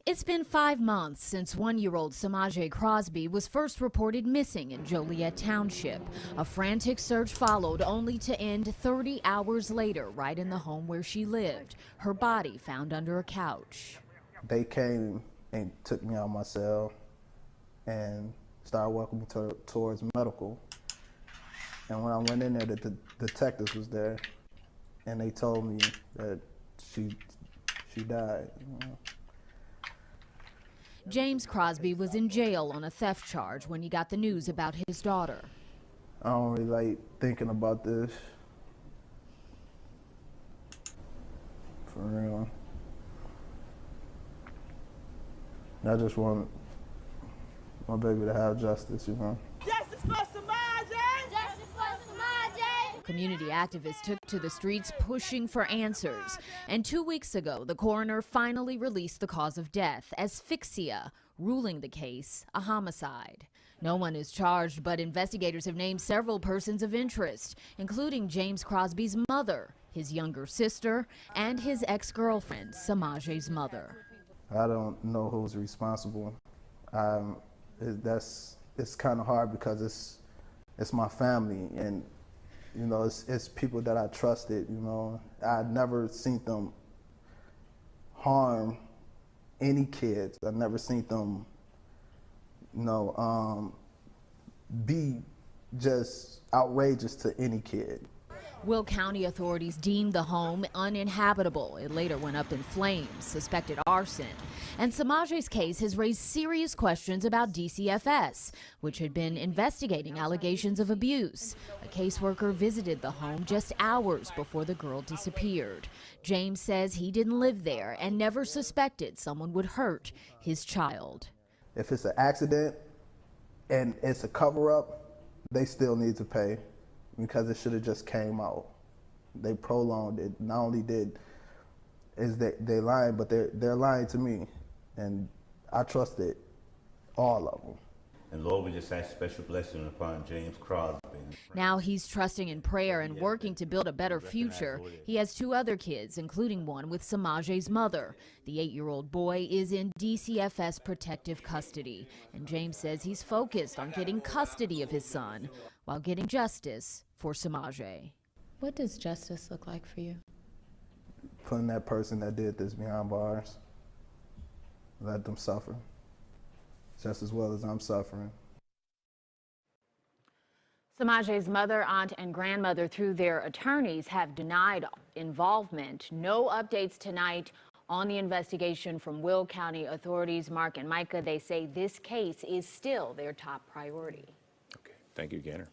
It's been 5 months since 1-year-old Semaj Crosby was first reported missing in Joliet Township. A frantic search followed, only to end 30 hours later, right in the home where she lived. Her body found under a couch. They came and took me out of my cell and started walking me towards medical. And when I went in there, the detectives was there, and they told me that she died. You know. James Crosby was in jail on a theft charge when he got the news about his daughter. I don't really like thinking about this. For real. I just want my baby to have justice, you know. Justice for Semaj! Justice for Semaj! Community activists took to the streets pushing for answers. And 2 weeks ago, the coroner finally released the cause of death, asphyxia, ruling the case a homicide. No one is charged, but investigators have named several persons of interest, including James Crosby's mother, his younger sister, and his ex-girlfriend, Semaj's mother. I don't know who's responsible. It's kind of hard because it's my family, and you know, it's people that I trusted. You know, I'd never seen them harm any kids. I never seen them, you know, be just outrageous to any kid. Will County authorities deemed the home uninhabitable. It later went up in flames, suspected arson. And Semaj's case has raised serious questions about DCFS, which had been investigating allegations of abuse. A caseworker visited the home just hours before the girl disappeared. James says he didn't live there and never suspected someone would hurt his child. If it's an accident and it's a cover-up, they still need to pay, because it should have just came out. They prolonged it. Not only is they lying, but they're lying to me, and I trusted all of them. And Lord, we just ask special blessing upon James Crosby. Now he's trusting in prayer and working to build a better future. He has 2 other kids, including one with Semaj's mother. The 8-year-old boy is in DCFS protective custody, and James says he's focused on getting custody of his son while getting justice for Semaj. What does justice look like for you? Putting that person that did this behind bars, let them suffer just as well as I'm suffering. Semaj's mother, aunt, and grandmother, through their attorneys, have denied involvement. No updates tonight on the investigation from Will County authorities. Mark and Micah, they say this case is still their top priority. Okay, thank you, Gaynor.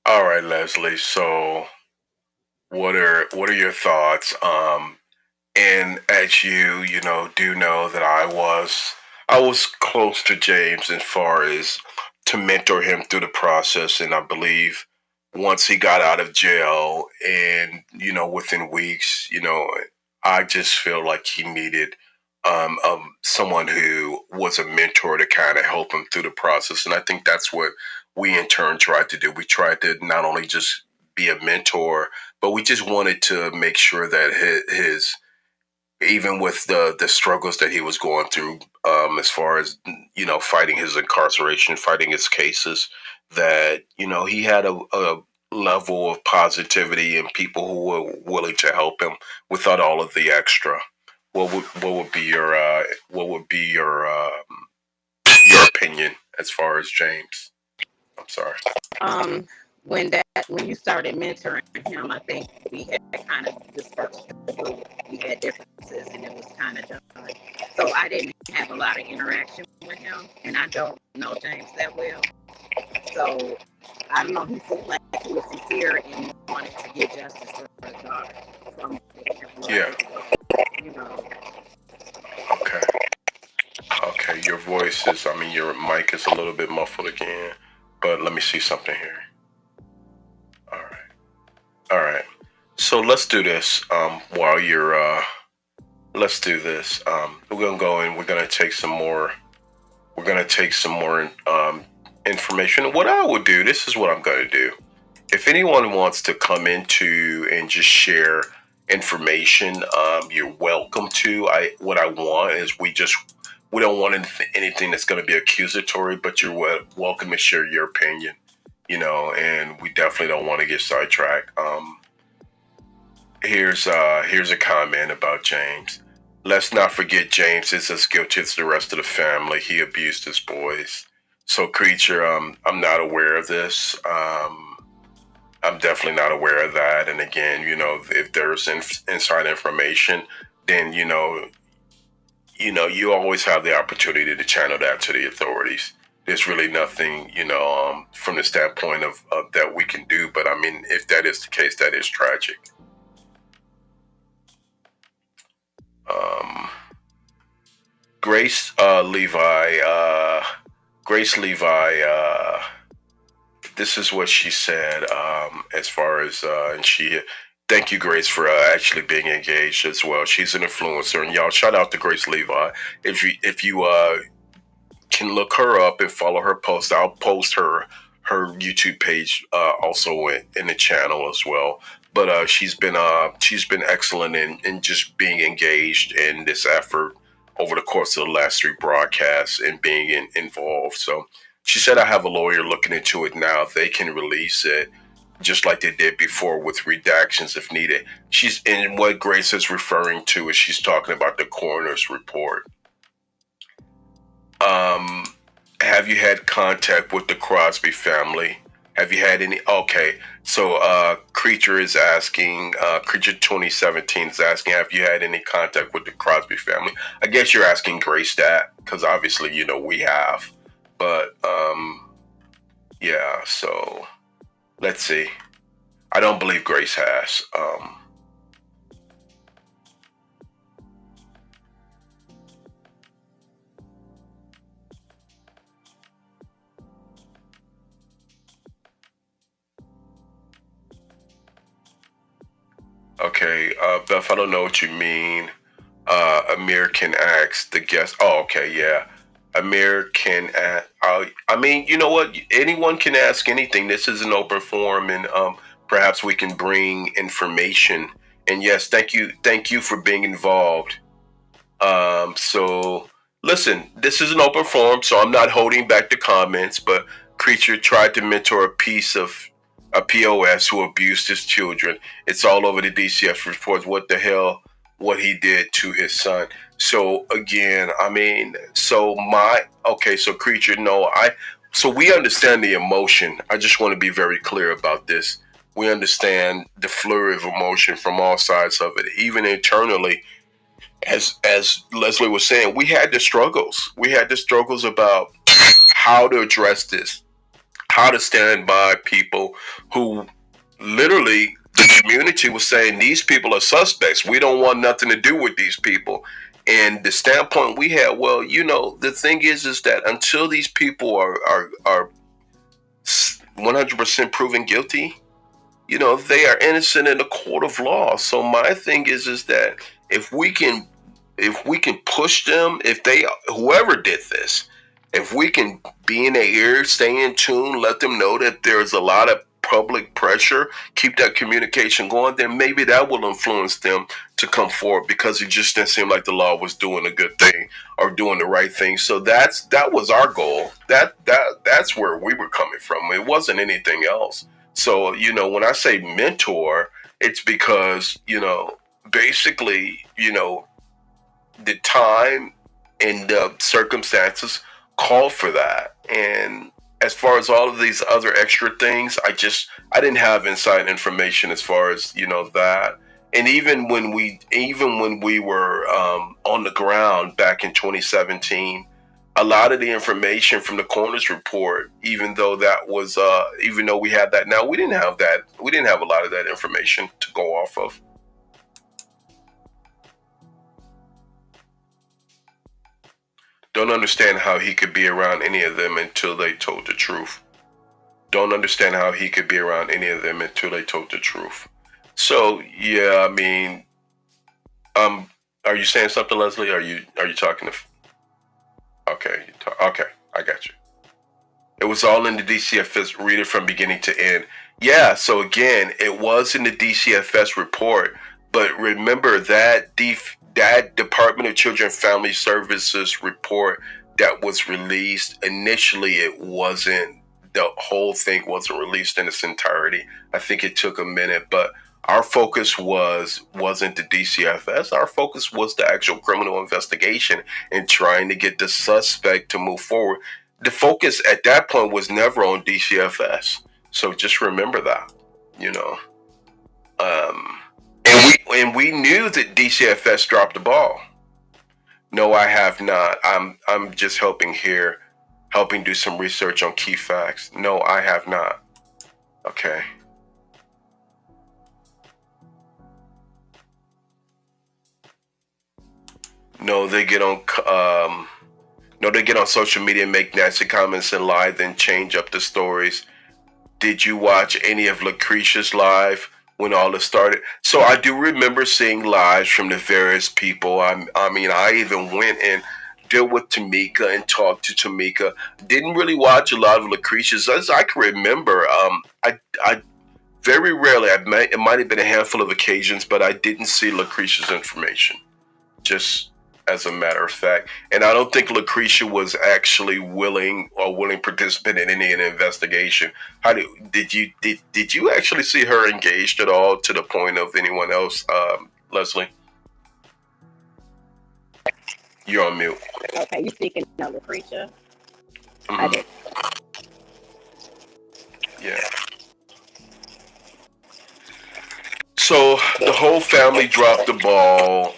All right, Leslie. So, what are your thoughts? And as you do know that I was close to James as far as to mentor him through the process, and I believe once he got out of jail, and within weeks, I just feel like he needed someone who was a mentor to kind of help him through the process, and I think that's what we in turn tried to do. We tried to not only just be a mentor, but we just wanted to make sure that his even with the struggles that he was going through, as far as fighting his incarceration, fighting his cases, that he had a level of positivity and people who were willing to help him without all of the extra. What would be your opinion as far as James? I'm sorry. Um, when you started mentoring him, I think we had kind of dispersed the group. We had differences, and it was kind of done. So I didn't have a lot of interaction with him, and I don't know James that well. So I don't know. He seemed like he was sincere and wanted to get justice for his daughter. So Yeah. you know. Okay. Okay. Your voice is. I mean, your mic is a little bit muffled again. But let me see something here. All right. All right. So let's do this. While you're. Let's do this. We're gonna go and we're gonna take some more. We're gonna take some more information. What I would do. This is what I'm gonna do. If anyone wants to come into and just share information, you're welcome to. What I want is we don't want anything that's going to be accusatory, but you're welcome to share your opinion. And we definitely don't want to get sidetracked. Here's a comment about James. Let's not forget James is as guilty as the rest of the family. He abused his boys. So, creature, I'm not aware of this. I'm definitely not aware of that. And again, if there's inside information, then you always have the opportunity to channel that to the authorities. There's really nothing, from the standpoint of that we can do. But I mean, if that is the case, that is tragic. Grace Levi. This is what she said. As far as and she. Thank you, Grace, for actually being engaged as well. She's an influencer, and y'all shout out to Grace Levi. If you can look her up and follow her post, I'll post her YouTube page also in the channel as well. But she's been excellent in just being engaged in this effort over the course of the last 3 broadcasts and being involved. So she said, I have a lawyer looking into it now. They can release it just like they did before with redactions if needed. And what Grace is referring to is she's talking about the coroner's report. Have you had contact with the Crosby family? Have you had any? Okay, so Creature is asking, Creature 2017 is asking, have you had any contact with the Crosby family? I guess you're asking Grace that, because obviously, we have. But, yeah, so let's see. I don't believe Grace has. Okay, Beth, I don't know what you mean. Amir can ask the guest. Oh, okay, yeah. Amir can ask. I mean, you know what? Anyone can ask anything. This is an open forum, and perhaps we can bring information. And yes, thank you for being involved. So listen, this is an open forum, so I'm not holding back the comments. But Creature tried to mentor a piece of a POS who abused his children. It's all over the DCF reports. What the hell? What he did to his son. So again, I mean, so Creature, no, so we understand the emotion. I just want to be very clear about this. We understand the flurry of emotion from all sides of it, even internally. As Leslie was saying, we had the struggles. We had the struggles about how to address this, how to stand by people who literally the community was saying these people are suspects. We don't want nothing to do with these people. And the standpoint we had, well, the thing is that until these people are 100% proven guilty, they are innocent in the court of law. So my thing is that if we can push them, whoever did this, if we can be in their ear, stay in tune, let them know that there's a lot of public pressure, keep that communication going, then maybe that will influence them to come forward, because it just didn't seem like the law was doing a good thing or doing the right thing. So that was our goal. That's where we were coming from. It wasn't anything else. So, when I say mentor, it's because, basically, the time and the circumstances called for that. And as far as all of these other extra things, I didn't have inside information as far as, that. And even when we were on the ground back in 2017, a lot of the information from the coroner's report, even though we had that now, we didn't have that. We didn't have a lot of that information to go off of. Don't understand how he could be around any of them until they told the truth. Don't understand how he could be around any of them until they told the truth. So yeah, I mean, are you saying something, Leslie? Are you talking to? Okay, okay, I got you. It was all in the DCFS. Read it from beginning to end. Yeah. So again, it was in the DCFS report, but remember that that Department of Children and Family Services report that was released initially, the whole thing wasn't released in its entirety. I think it took a minute, but our focus wasn't the DCFS. Our focus was the actual criminal investigation and trying to get the suspect to move forward. The focus at that point was never on DCFS. So just remember that, And we knew that DCFS dropped the ball. No, I have not. I'm just helping do some research on key facts. No, I have not. Okay. No, they get on social media and make nasty comments and lie, then change up the stories. Did you watch any of Lucretia's live when all this started? So I do remember seeing lives from the various people. I mean, I even went and dealt with Tamika and talked to Tamika. Didn't really watch a lot of Lucretia's. As I can remember, I very rarely, it might have been a handful of occasions, but I didn't see Lucretia's information. Just as a matter of fact. And I don't think Lucretia was actually willing participant in any investigation. Did you actually see her engaged at all to the point of anyone else, Leslie? You're on mute. Okay, you speaking of Lucretia? Mm-hmm. I did. Yeah. So the whole family dropped the ball.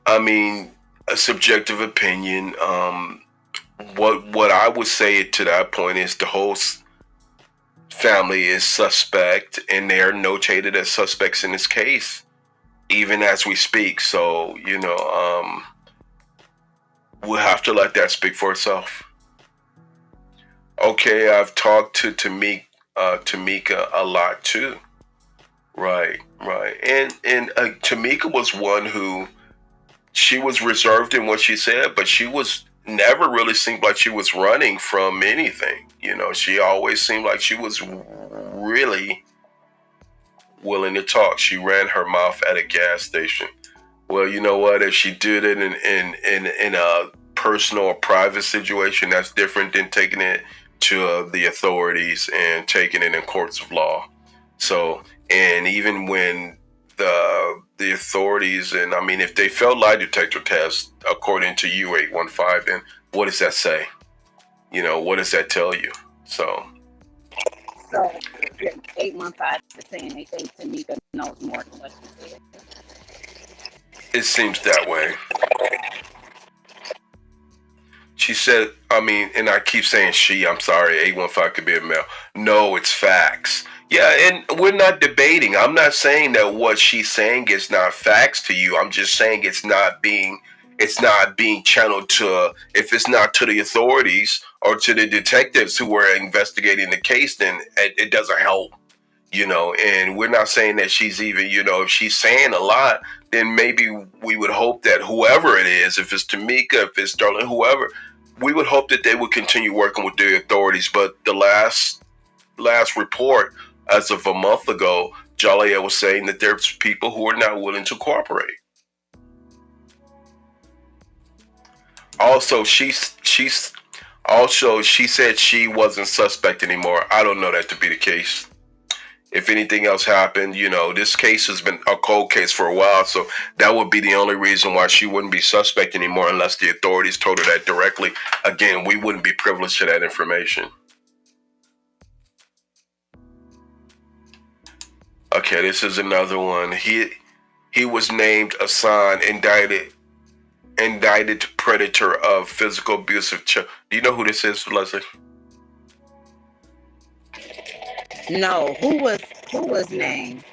I mean, a subjective opinion. What I would say to that point is the whole family is suspect, and they are notated as suspects in this case, even as we speak. So we'll have to let that speak for itself. Okay, I've talked to Tamika a lot too. Right, and Tamika was one who. She was reserved in what she said, but she was never really seemed like she was running from anything. She always seemed like she was really willing to talk. She ran her mouth at a gas station. Well, you know what? If she did it in a personal or private situation, that's different than taking it to the authorities and taking it in courts of law. So, and even when the authorities, and I mean, if they failed lie detector tests, according to you, 815, then what does that say? What does that tell you? So 815 is saying they think Tamika knows more than what she said. It seems that way. She said, I mean, and I keep saying she, I'm sorry, 815 could be a male. No, it's facts. Yeah, and we're not debating. I'm not saying that what she's saying is not facts to you. I'm just saying it's not being channeled to, if it's not to the authorities or to the detectives who were investigating the case, then it doesn't help, and we're not saying that she's even, if she's saying a lot, then maybe we would hope that whoever it is, if it's Tamika, if it's Sterling, whoever, we would hope that they would continue working with the authorities. But the last last report as of a month ago, Joliet was saying that there's people who are not willing to cooperate. Also, she said she wasn't suspect anymore. I don't know that to be the case. If anything else happened, this case has been a cold case for a while, so that would be the only reason why she wouldn't be suspect anymore unless the authorities told her that directly. Again, we wouldn't be privileged to that information. Okay, this is another one. He was named assigned indicted predator of physical abuse of children. Do you know who this is, Leslie? No, who was named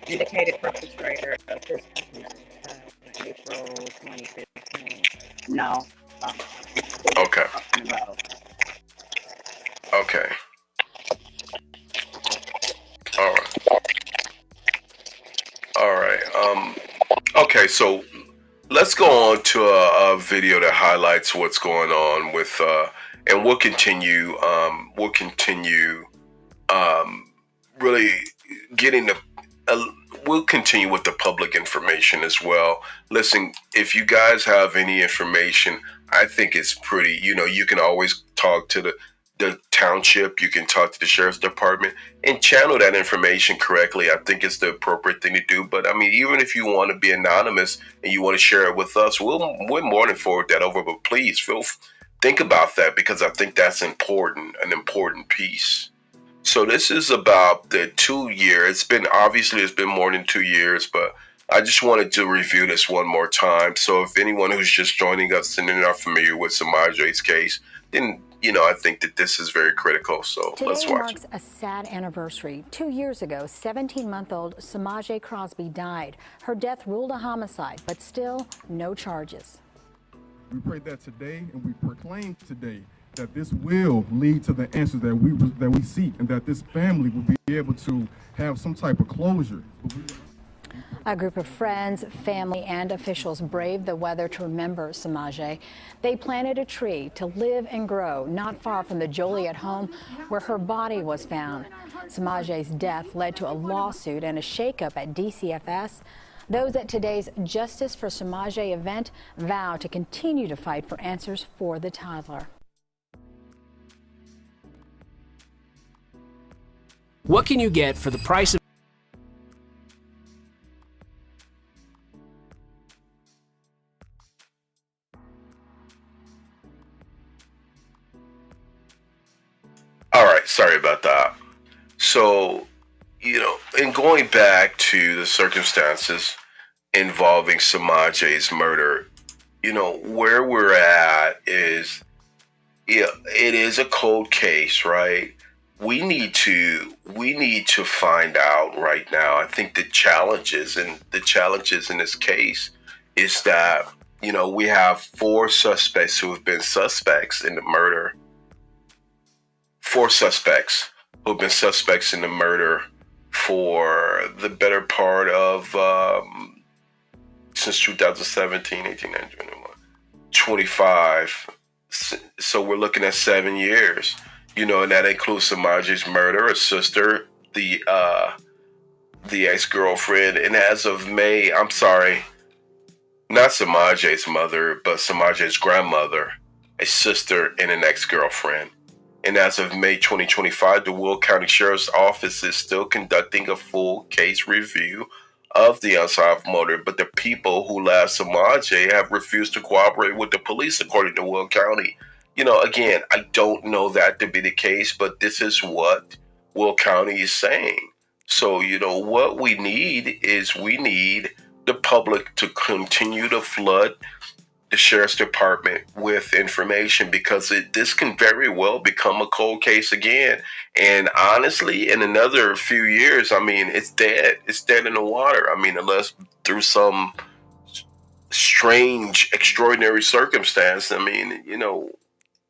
indicated perpetrator of this April 2015? No. Okay. Okay. All right. Okay, so let's go on to a video that highlights what's going on with, and we'll continue. Really getting we'll continue with the public information as well. Listen, if you guys have any information, I think it's pretty, you can always talk to the township, you can talk to the sheriff's department and channel that information correctly. I think it's the appropriate thing to do. But I mean, even if you want to be anonymous and you want to share it with us, we're more than forward that over. But please think about that, because I think that's an important piece. So this is about the 2 year. It's been more than 2 years, but I just wanted to review this one more time. So if anyone who's just joining us and they're not familiar with Semaj's case, then I think that this is very critical. So let's watch. Today marks a sad anniversary. 2 years ago, 17-month-old Semaj Crosby died. Her death ruled a homicide, but still no charges. We pray that today, and we proclaim today, that this will lead to the answers that we seek, and that this family will be able to have some type of closure. A group of friends, family, and officials braved the weather to remember Semaj. They planted a tree to live and grow not far from the Joliet home where her body was found. Semaj's death led to a lawsuit and a shakeup at DCFS. Those at today's Justice for Semaj event vow to continue to fight for answers for the toddler. What can you get for the price of All right, sorry about that. So, in going back to the circumstances involving Semaj's murder, where we're at is, it is a cold case, right? We need to find out right now. I think the challenges in this case is that, we have 4 suspects who have been suspects in the murder. 4 suspects who have been suspects in the murder for the better part of since 2017, 18, 19, 21, 25. So we're looking at 7 years. And that includes Semaj's murder, her sister, the ex-girlfriend, and as of May, I'm sorry, not Semaj's mother, but Semaj's grandmother, a sister, and an ex-girlfriend. And as of May 2025, the Will County Sheriff's Office is still conducting a full case review of the unsolved murder, but the people who left Semaj have refused to cooperate with the police, according to Will County. Again, I don't know that to be the case, but this is what Will County is saying. So, what we need is the public to continue to flood the sheriff's department with information, because this can very well become a cold case again. And honestly, in another few years, it's dead. It's dead in the water. Unless through some strange, extraordinary circumstance,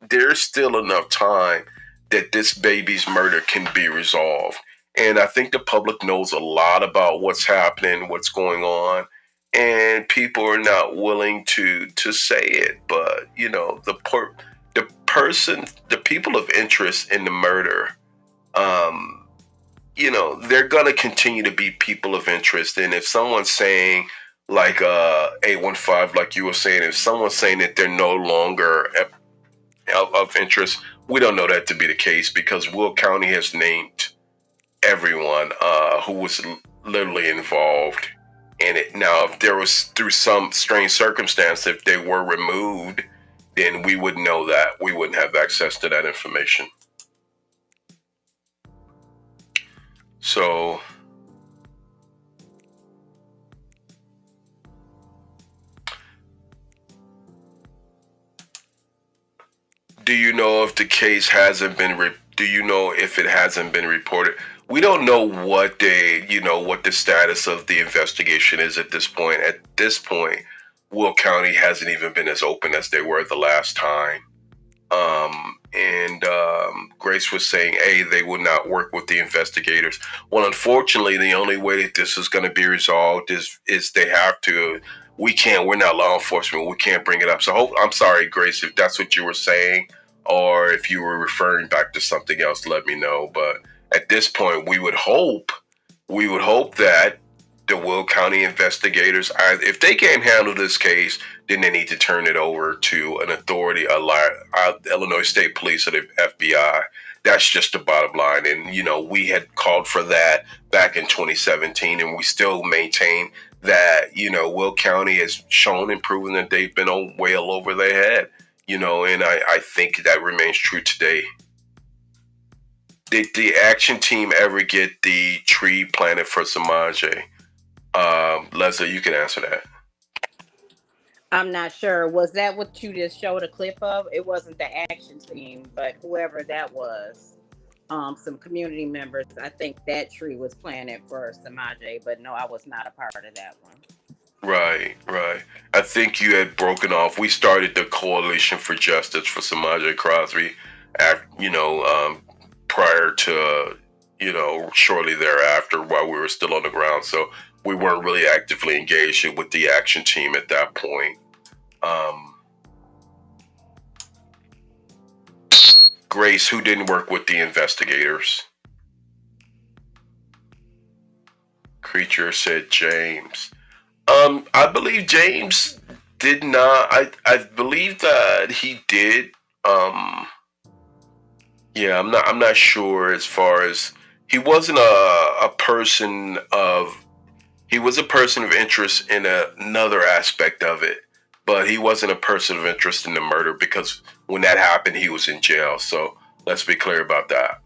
there's still enough time that this baby's murder can be resolved. And I think the public knows a lot about what's happening, what's going on, and people are not willing to say it. But, the people of interest in the murder They're going to continue to be people of interest. And if someone's saying, like 815, like you were saying, if someone's saying that they're no longer of interest, we don't know that to be the case because Will County has named everyone who was literally involved in it. Now, if there was through some strange circumstance, if they were removed, then we would know that. We wouldn't have access to that information. So, do you know if the case hasn't been? Do you know if it hasn't been reported? We don't know what what the status of the investigation is at this point. At this point, Will County hasn't even been as open as they were the last time. And Grace was saying, hey, they will not work with the investigators. Well, unfortunately, the only way that this is going to be resolved is they have to. We're not law enforcement. We can't bring it up. So I'm sorry, Grace, if that's what you were saying, or if you were referring back to something else, let me know. But at this point, we would hope that the Will County investigators, if they can't handle this case, then they need to turn it over to an authority, Illinois State Police or the FBI. That's just the bottom line. And, we had called for that back in 2017, and we still maintain that, Will County has shown and proven that they've been well over their head, and I think that remains true today. Did the action team ever get the tree planted for Semaj? Leslie, you can answer that. I'm not sure. Was that what you just showed a clip of? It wasn't the action team, but whoever that was, some community members. I think that tree was planted for Semaj, but no, I was not a part of that one. Right. I think you had broken off. We started the Coalition for Justice for Semaj Crosby, prior to, shortly thereafter while we were still on the ground. So we weren't really actively engaged with the action team at that point. Grace, who didn't work with the investigators? Creature said James. I believe James did not. I believe that he did. Yeah, I'm not sure as far as he wasn't a person of. He was a person of interest in another aspect of it, but he wasn't a person of interest in the murder because when that happened, he was in jail. So let's be clear about that.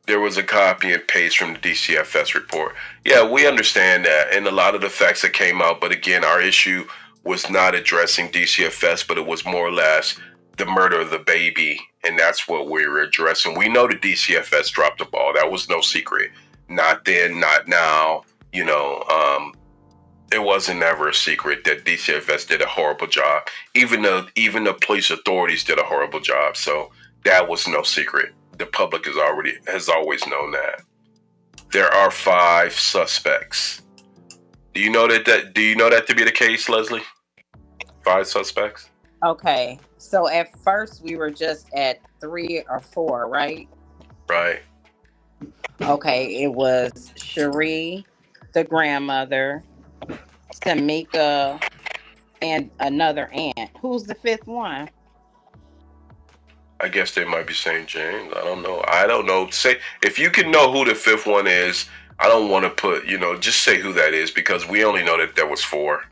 There was a copy and paste from the DCFS report. Yeah, we understand that, and a lot of the facts that came out. But again, our issue was not addressing DCFS, but it was more or less the murder of the baby, and that's what we were addressing. We know the DCFS dropped the ball. That was no secret. Not then, not now. It wasn't ever a secret that DCFS did a horrible job. Even the police authorities did a horrible job. So that was no secret. The public has always known that. There are 5 suspects. Do you know that? Do you know that to be the case, Leslie? 5 suspects. Okay, so at first we were just at 3 or 4, right? Right. Okay, it was Cherie, the grandmother, Tamika, and another aunt. Who's the 5th one? I guess they might be saying James. I don't know. Say if you can know who the 5th one is. I don't want to put, just say who that is because we only know that there was 4.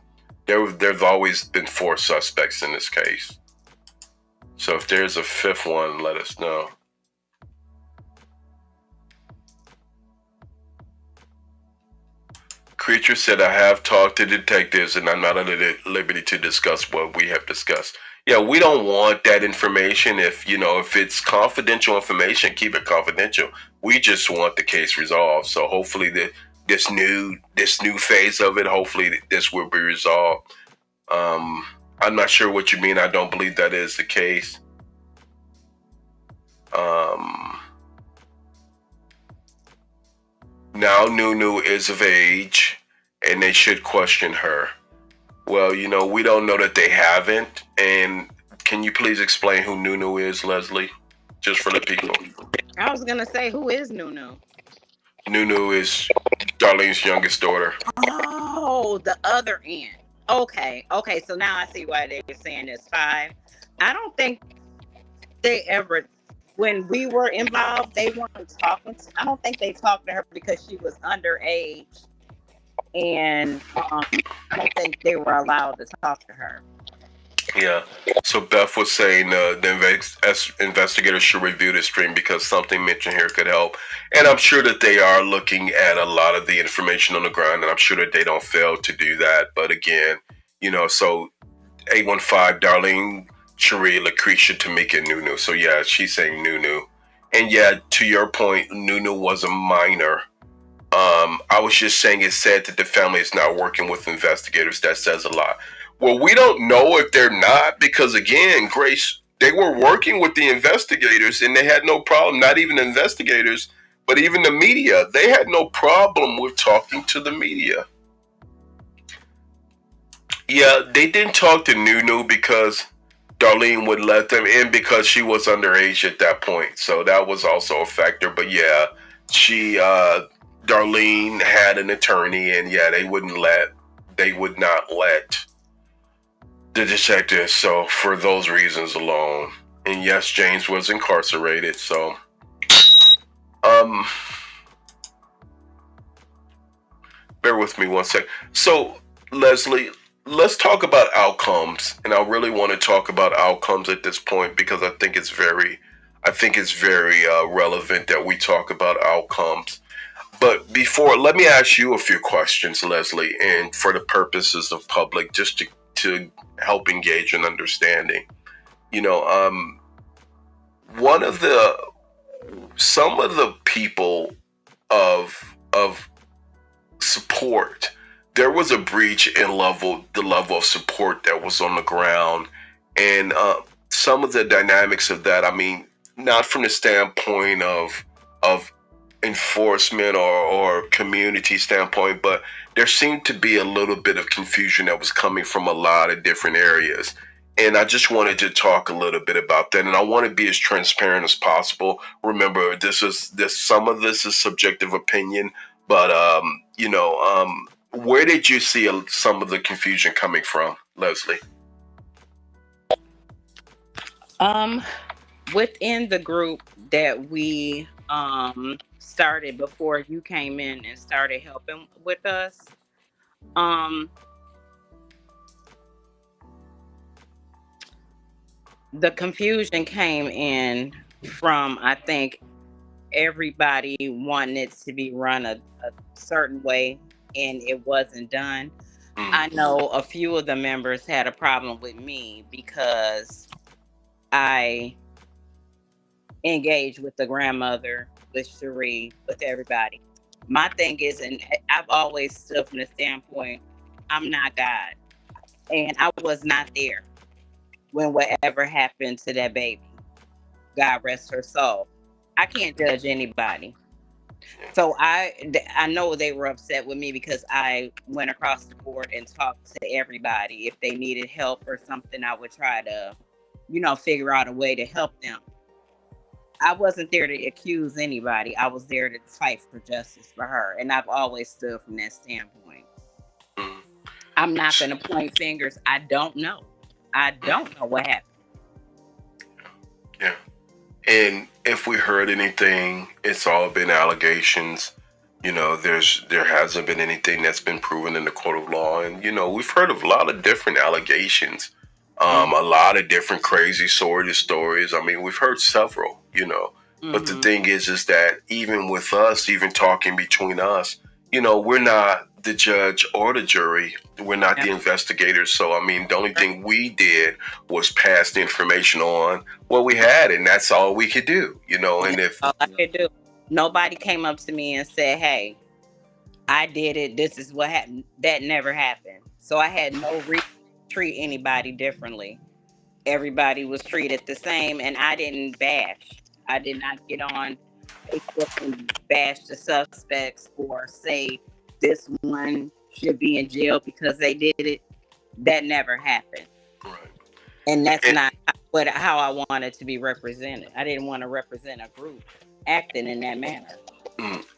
There's always been 4 suspects in this case. So if there's a 5th one, let us know. Creature said, I have talked to detectives and I'm not at liberty to discuss what we have discussed. Yeah, we don't want that information. If it's confidential information, keep it confidential. We just want the case resolved. So hopefully this new phase of it, hopefully this will be resolved. I'm not sure what you mean. I don't believe that is the case. Now Nunu is of age and they should question her. Well, we don't know that they haven't. And Can you please explain who Nunu is, Leslie? Just for the people. I was gonna say, who is Nunu? Nunu is Darlene's youngest daughter. Oh, the other end. Okay, okay. So now I see why they were saying it's 5. I don't think they ever, when we were involved, they weren't talking. I don't think they talked to her because she was underage, and I don't think they were allowed to talk to her. Yeah. So Beth was saying the investigators should review the stream because something mentioned here could help. And I'm sure that they are looking at a lot of the information on the ground, and I'm sure that they don't fail to do that. But again, so 815, Darlene, Cherie, Lucretia, Tamika, Nunu. So yeah, she's saying Nunu. And yeah, to your point, Nunu was a minor. I was just saying it's sad that the family is not working with investigators. That says a lot. Well, we don't know if they're not because, again, Grace, they were working with the investigators and they had no problem, not even the investigators, but even the media. They had no problem with talking to the media. Yeah, they didn't talk to Nunu because Darlene would let them in because she was underage at that point. So that was also a factor. But yeah, Darlene had an attorney, and yeah, they would not let the detectives. So for those reasons alone, and yes, James was incarcerated. So, bear with me one sec. So, Leslie, let's talk about outcomes, and I really want to talk about outcomes at this point because I think it's very relevant that we talk about outcomes. But before, let me ask you a few questions, Leslie, and for the purposes of public, just to help engage in understanding. Some of the people of support, there was a breach in the level of support that was on the ground, and some of the dynamics of that. I mean, not from the standpoint of enforcement or community standpoint, but there seemed to be a little bit of confusion that was coming from a lot of different areas. And I just wanted to talk a little bit about that. And I want to be as transparent as possible. Remember, some of this is subjective opinion, but where did you see some of the confusion coming from, Leslie? Within the group that we started before you came in and started helping with us, the confusion came in from, I think, everybody wanting it to be run a certain way and it wasn't done. I know a few of the members had a problem with me because I engaged with the grandmother, with Cherie, with everybody. My thing is, and I've always stood from the standpoint, I'm not God. And I was not there when whatever happened to that baby. God rest her soul. I can't judge anybody. So I know they were upset with me because I went across the board and talked to everybody. If they needed help or something, I would try to, figure out a way to help them. I wasn't there to accuse anybody. I was there to fight for justice for her. And I've always stood from that standpoint. I'm not going to point fingers. I don't know. I don't know what happened. Yeah. And if we heard anything, it's all been allegations. There hasn't been anything that's been proven in the court of law. And, we've heard of a lot of different allegations, a lot of different crazy sordid stories. I mean, we've heard several, But the thing is that even with us, even talking between us, we're not the judge or the jury. We're not the investigators. So, I mean, the only thing we did was pass the information on what we had, and that's all we could do, and if all I could do, nobody came up to me and said, hey, I did it. This is what happened. That never happened. So I had no reason to treat anybody differently. Everybody was treated the same, and I didn't bash. I did not get on Facebook and bash the suspects or say this one should be in jail because they did it. That never happened. Right. And that's not how I wanted to be represented. I didn't want to represent a group acting in that manner.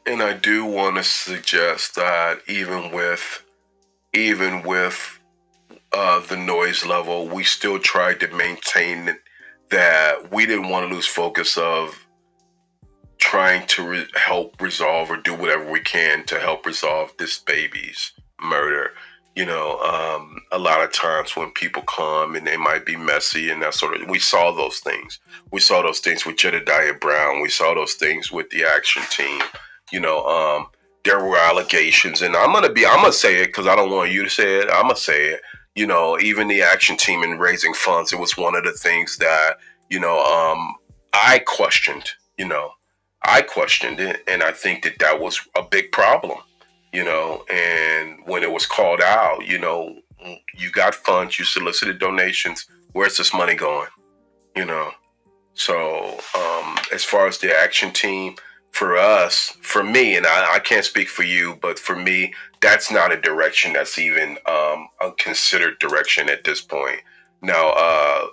And I do want to suggest that even with the noise level, we still tried to maintain that we didn't want to lose focus of trying to help resolve or do whatever we can to help resolve this baby's murder. You know, a lot of times when people come and they might be messy and that sort of, we saw those things. We saw those things with Jedediah Brown. We saw those things with the action team. You know, there were allegations, and I'm gonna say it because I don't want you to say it. I'm gonna say it. You know, even the action team in raising funds, it was one of the things that, you know, I questioned. You know, I questioned it, and I think that was a big problem. You know, and when it was called out, you know, you got funds, you solicited donations. Where's this money going? You know, so as far as the action team, for us, for me, and I can't speak for you, but for me, that's not a direction that's even a considered direction at this point. Now,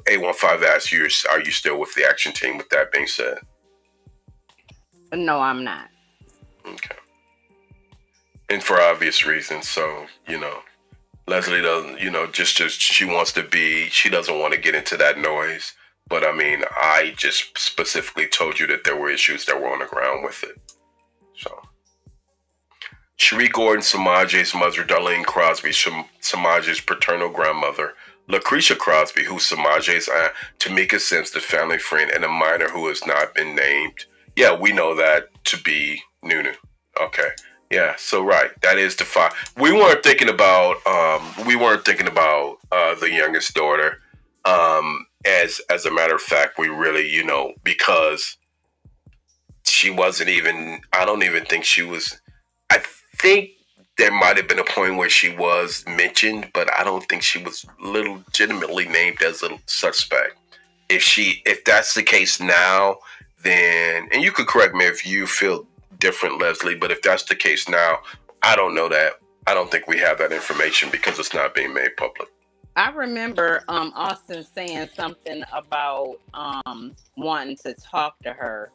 A15 asks you, are you still with the action team? With that being said, No, I'm not. okay. And for obvious reasons. So, you know, Leslie doesn't, you know, just she doesn't want to get into that noise. But I mean, I just specifically told you that there were issues that were on the ground with it. So, Cherie Gordon, Semaj's mother, Darlene Crosby, Semaj's paternal grandmother, Lucretia Crosby, who's Semaj's aunt, Tamika Sims, the family friend, and a minor who has not been named. Yeah, we know that to be Nunu. Okay. Yeah, so right, that is the five. We weren't thinking about the youngest daughter. As a matter of fact, we really, you know, because she wasn't even. I don't even think she was. I think there might have been a point where she was mentioned, but I don't think she was legitimately named as a suspect. If that's the case now, then, and you could correct me if you feel different, Leslie, but if that's the case now, I don't know that. I don't think we have that information because it's not being made public. I remember Austin saying something about wanting to talk to her,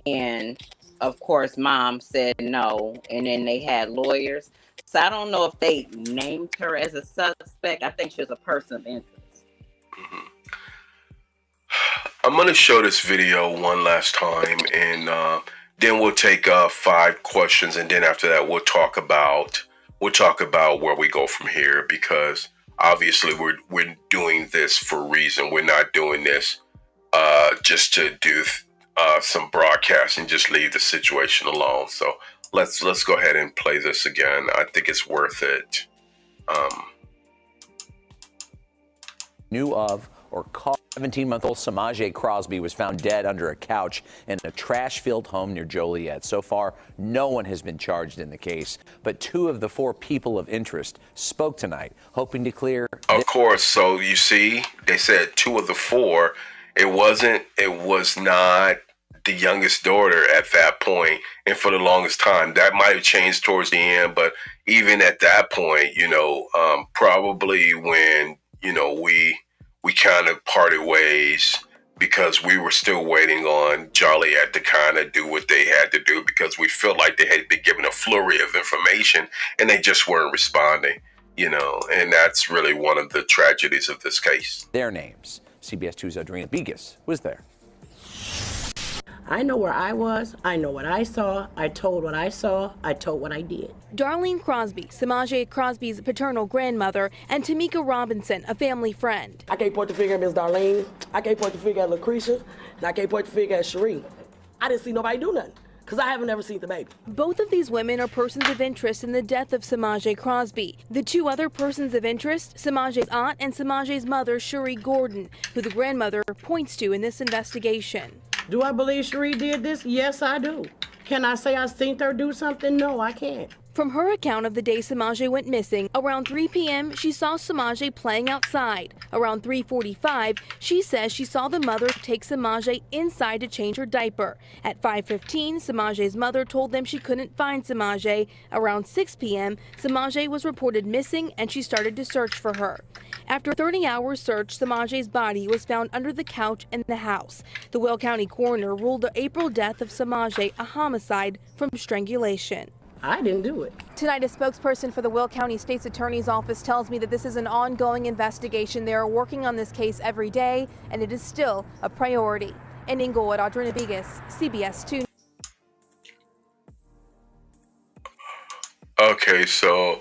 and of course Mom said no, and then they had lawyers. So I don't know if they named her as a suspect. I think she was a person of interest. Mm-hmm. I'm going to show this video one last time, and then we'll take 5 questions, and then after that we'll talk about where we go from here, because obviously we're doing this for a reason. We're not doing this just to do some broadcast and just leave the situation alone. So let's go ahead and play this again. I think it's worth it. Knew of or called 17-month-old Semaj Crosby was found dead under a couch in a trash-filled home near Joliet. So far, no one has been charged in the case, but 2 of the 4 people of interest spoke tonight, hoping to clear. Of course. So you see, they said 2 of the 4. It was not the youngest daughter at that point, and for the longest time. That might have changed towards the end, but even at that point, you know, probably when, you know, we kind of parted ways because we were still waiting on Joliet to kind of do what they had to do, because we felt like they had been given a flurry of information and they just weren't responding, you know, and that's really one of the tragedies of this case. Their names. CBS 2's Adrena Begas was there. I know where I was. I know what I saw. I told what I saw. I told what I did. Darlene Crosby, Semaj Crosby's paternal grandmother, and Tamika Robinson, a family friend. I can't point the finger at Miss Darlene. I can't point the finger at Lucretia. And I can't point the finger at Cherie. I didn't see nobody do nothing because I haven't ever seen the baby. Both of these women are persons of interest in the death of Semaj Crosby. The 2 other persons of interest, Semaj's aunt and Semaj's mother, Cherie Gordon, who the grandmother points to in this investigation. Do I believe Cherie did this? Yes, I do. Can I say I seen her do something? No, I can't. From her account of the day Semaj went missing, around 3 p.m., she saw Semaj playing outside. Around 3:45, she says she saw the mother take Semaj inside to change her diaper. At 5:15, Semaj's mother told them she couldn't find Semaj. Around 6 p.m., Semaj was reported missing and she started to search for her. After a 30-hour search, Semaj's body was found under the couch in the house. The Will County coroner ruled the April death of Semaj a homicide from strangulation. I didn't do it. Tonight, a spokesperson for the Will County State's Attorney's Office tells me that this is an ongoing investigation. They are working on this case every day, and it is still a priority. In Inglewood, Audrina Vegas, CBS 2. Okay, so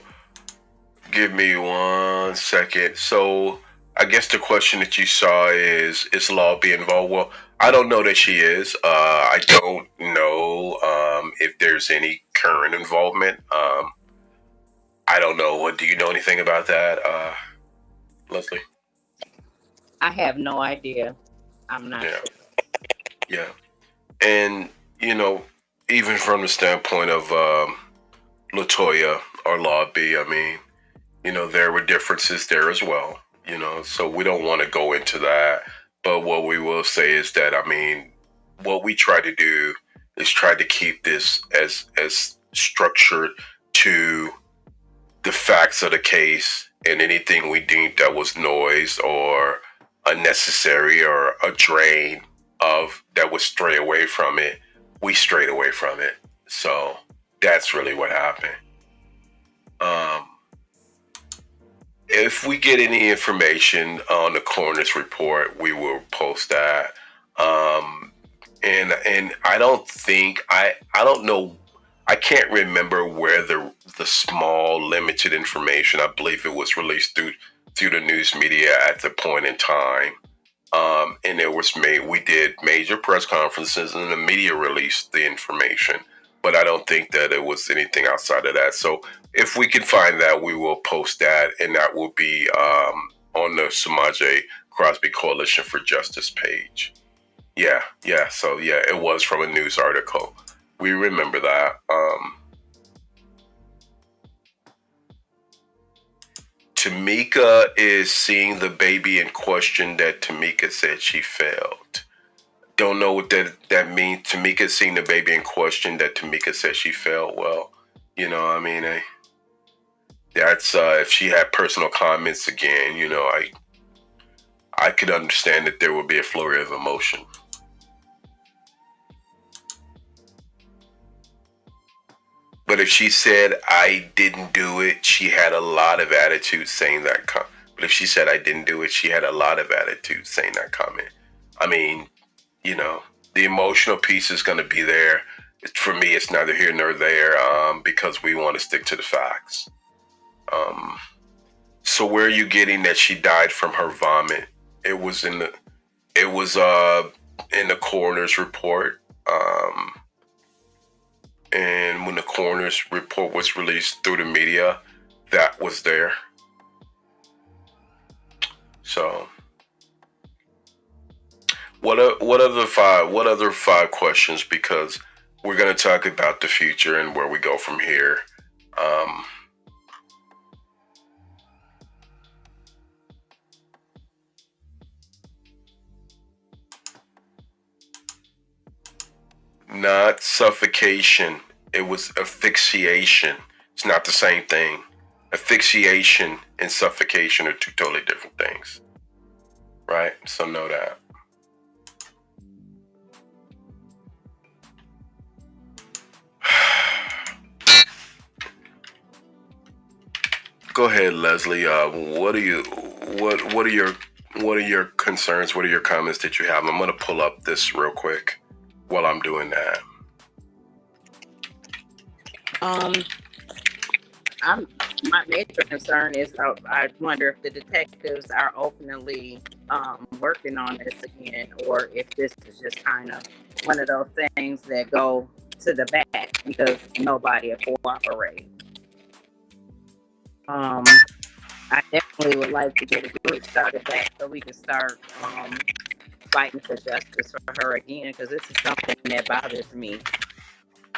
give me 1 second. So I guess the question that you saw is Law be involved? Well, I don't know that she is. I don't know if there's any current involvement. I don't know. What do you know anything about that, Leslie? I have no idea. I'm not sure. Yeah. And, even from the standpoint of Latoya or Law B, I mean, there were differences there as well, so we don't want to go into that. But what we will say is that, what we try to do is try to keep this as structured to the facts of the case, and anything we deemed that was noise or unnecessary or a drain of that would stray away from it, we strayed away from it. So that's really what happened. If we get any information on the coroner's report, we will post that. And I don't know, I can't remember where the small limited information, I believe it was released through the news media at the point in time. And we did major press conferences and the media released the information, but I don't think that it was anything outside of that. So if we can find that, we will post that, and that will be on the Semaj Crosby Coalition for Justice page. Yeah. So it was from a news article. We remember that. Tamika is seeing the baby in question that Tamika said she failed. Don't know what that means. Tamika seeing the baby in question that Tamika said she failed. Well, that's if she had personal comments again, I could understand that there would be a flurry of emotion. But if she said, I didn't do it, she had a lot of attitude saying that comment. But if she said, I didn't do it, she had a lot of attitude saying that comment. The emotional piece is going to be there. For me, it's neither here nor there because we want to stick to the facts. So where are you getting that she died from her vomit? It was in the coroner's report. And when the coroner's report was released through the media, that was there. So, what other five questions? Because we're going to talk about the future and where we go from here. Not suffocation. It was asphyxiation. It's not the same thing. Asphyxiation and suffocation are two totally different things. Right? So know that. Go ahead, Leslie. What are your concerns? What are your comments that you have? I'm going to pull up this real quick while I'm doing that. My major concern is I wonder if the detectives are openly working on this again, or if this is just kind of one of those things that go to the back because nobody will cooperate. I definitely would like to get a group started back so we can start fighting for justice for her again, because this is something that bothers me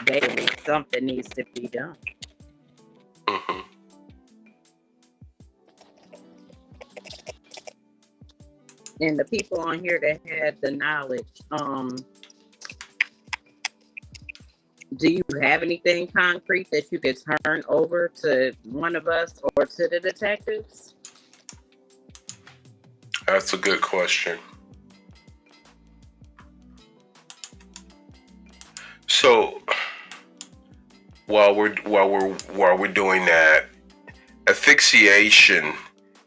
daily. Something needs to be done. And the people on here that had the knowledge, do you have anything concrete that you could turn over to one of us or to the detectives? That's a good question. So while we're doing that, asphyxiation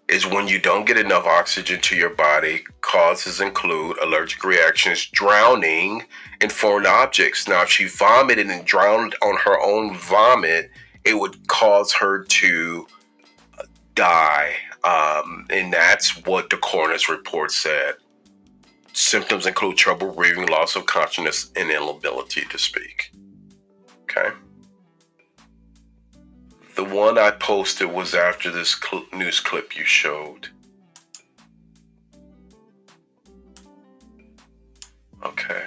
is when you don't get enough oxygen to your body. Causes include allergic reactions, drowning, and foreign objects. Now, if she vomited and drowned on her own vomit, it would cause her to die. And that's what the coroner's report said. Symptoms include trouble breathing, loss of consciousness, and inability to speak. Okay. The one I posted was after this news clip you showed. Okay.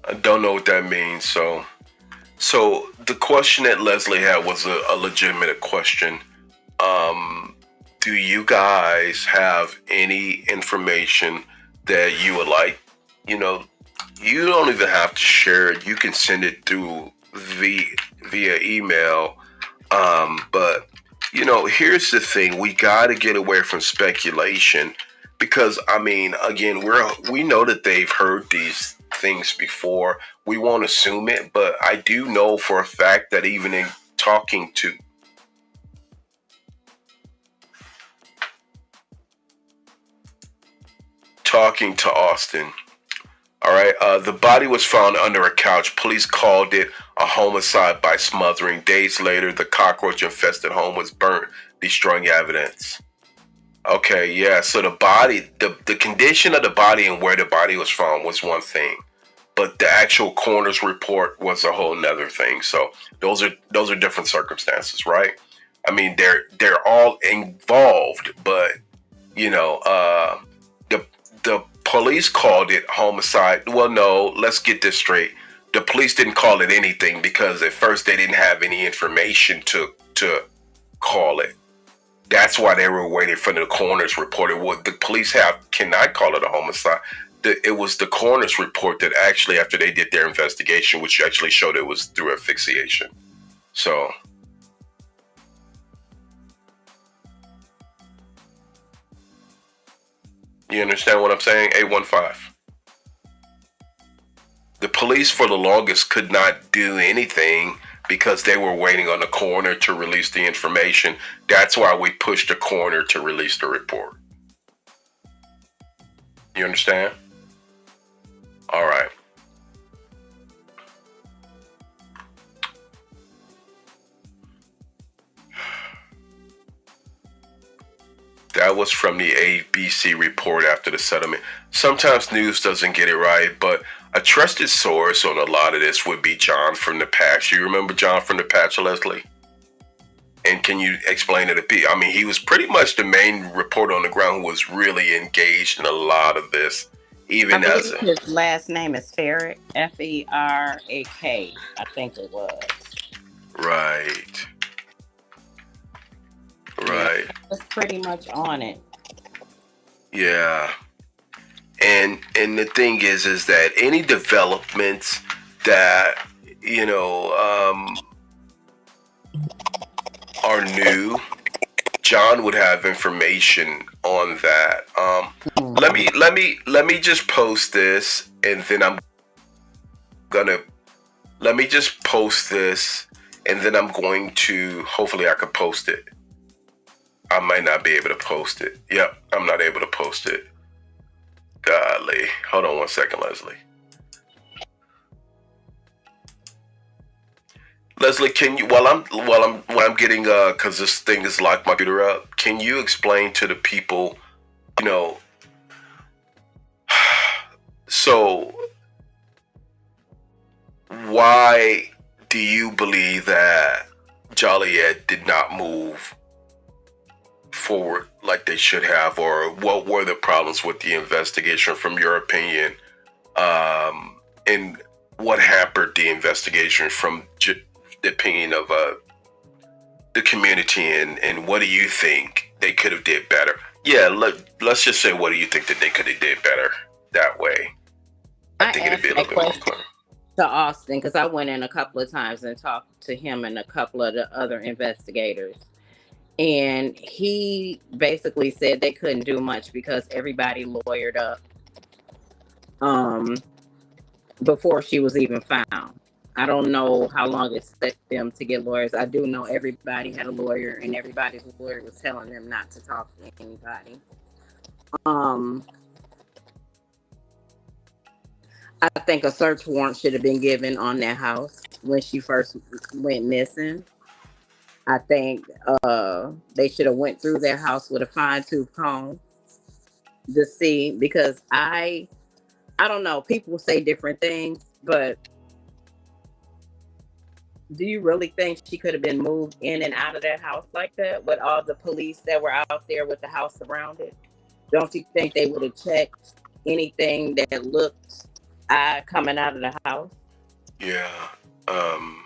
I don't know what that means. So the question that Leslie had was a legitimate question. Do you guys have any information that you would like? You don't even have to share it. You can send it through via email. But here's the thing: we got to get away from speculation, because again, we know that they've heard these things before. We won't assume it, but I do know for a fact that even in talking to Austin. All right. The body was found under a couch. Police called it a homicide by smothering. Days later, the cockroach-infested home was burnt, destroying evidence. Okay, yeah. So the body, the condition of the body and where the body was found was one thing, but the actual coroner's report was a whole nother thing. So those are different circumstances, right? They're all involved, but the police called it homicide. Well, no, let's get this straight. The police didn't call it anything because at first they didn't have any information to call it. That's why they were waiting for the coroner's report. The police cannot call it a homicide. It was the coroner's report that actually, after they did their investigation, which actually showed it was through asphyxiation. So. You understand what I'm saying? 815. The police for the longest could not do anything because they were waiting on the coroner to release the information. That's why we pushed the coroner to release the report. You understand? All right. That was from the ABC report after the settlement. Sometimes news doesn't get it right, but a trusted source on a lot of this would be John from the Patch. You remember John from the Patch, Leslie? And can you explain it a bit? He was pretty much the main reporter on the ground who was really engaged in a lot of this. Even as his last name is Ferrick, F-E-R-A-K, I think it was. Right. Right. That's pretty much on it. Yeah. And the thing is that any developments that, are new, John would have information on that. Let me just post this, and then hopefully I can post it. I might not be able to post it. Yep, I'm not able to post it. Golly. Hold on one second, Leslie. Leslie, can you, while I'm getting, cause this thing is locked my computer up, can you explain to the people, so why do you believe that Joliet did not move forward like they should have, or what were the problems with the investigation from your opinion, and what hampered the investigation from the opinion of the community, and what do you think they could have did better? Yeah, let's just say, what do you think that they could have did better that way? I I think it'd asked be a that little bit more question clear. to Austin because I went in a couple of times and talked to him and a couple of the other investigators. And he basically said they couldn't do much because everybody lawyered up um, before she was even found. I don't know how long it took them to get lawyers. I do know everybody had a lawyer, and everybody's lawyer was telling them not to talk to anybody. Um, I think a search warrant should have been given on that house when she first went missing. I think they should have went through their house with a fine tooth comb to see, because I don't know. People say different things, but do you really think she could have been moved in and out of that house like that with all the police that were out there with the house around it? Don't you think they would have checked anything that looked odd coming out of the house? Yeah. Um,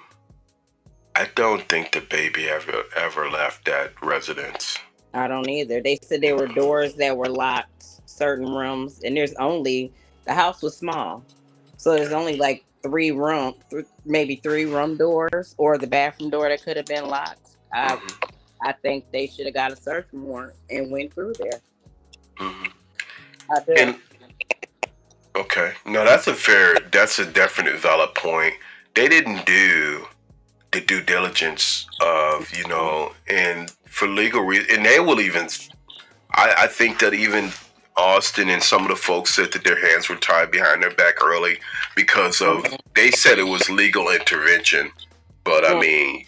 I don't think the baby ever left that residence. I don't either. They said there were doors that were locked, certain rooms, and the house was small. So there's only like maybe three room doors, or the bathroom door that could have been locked. I think they should have got a search warrant and went through there. Hmm. I do. And okay, no, that's a definite valid point. They didn't do the due diligence of, and for legal reasons, and they will even. I think that even Austin and some of the folks said that their hands were tied behind their back early because of, they said it was legal intervention, but I mean,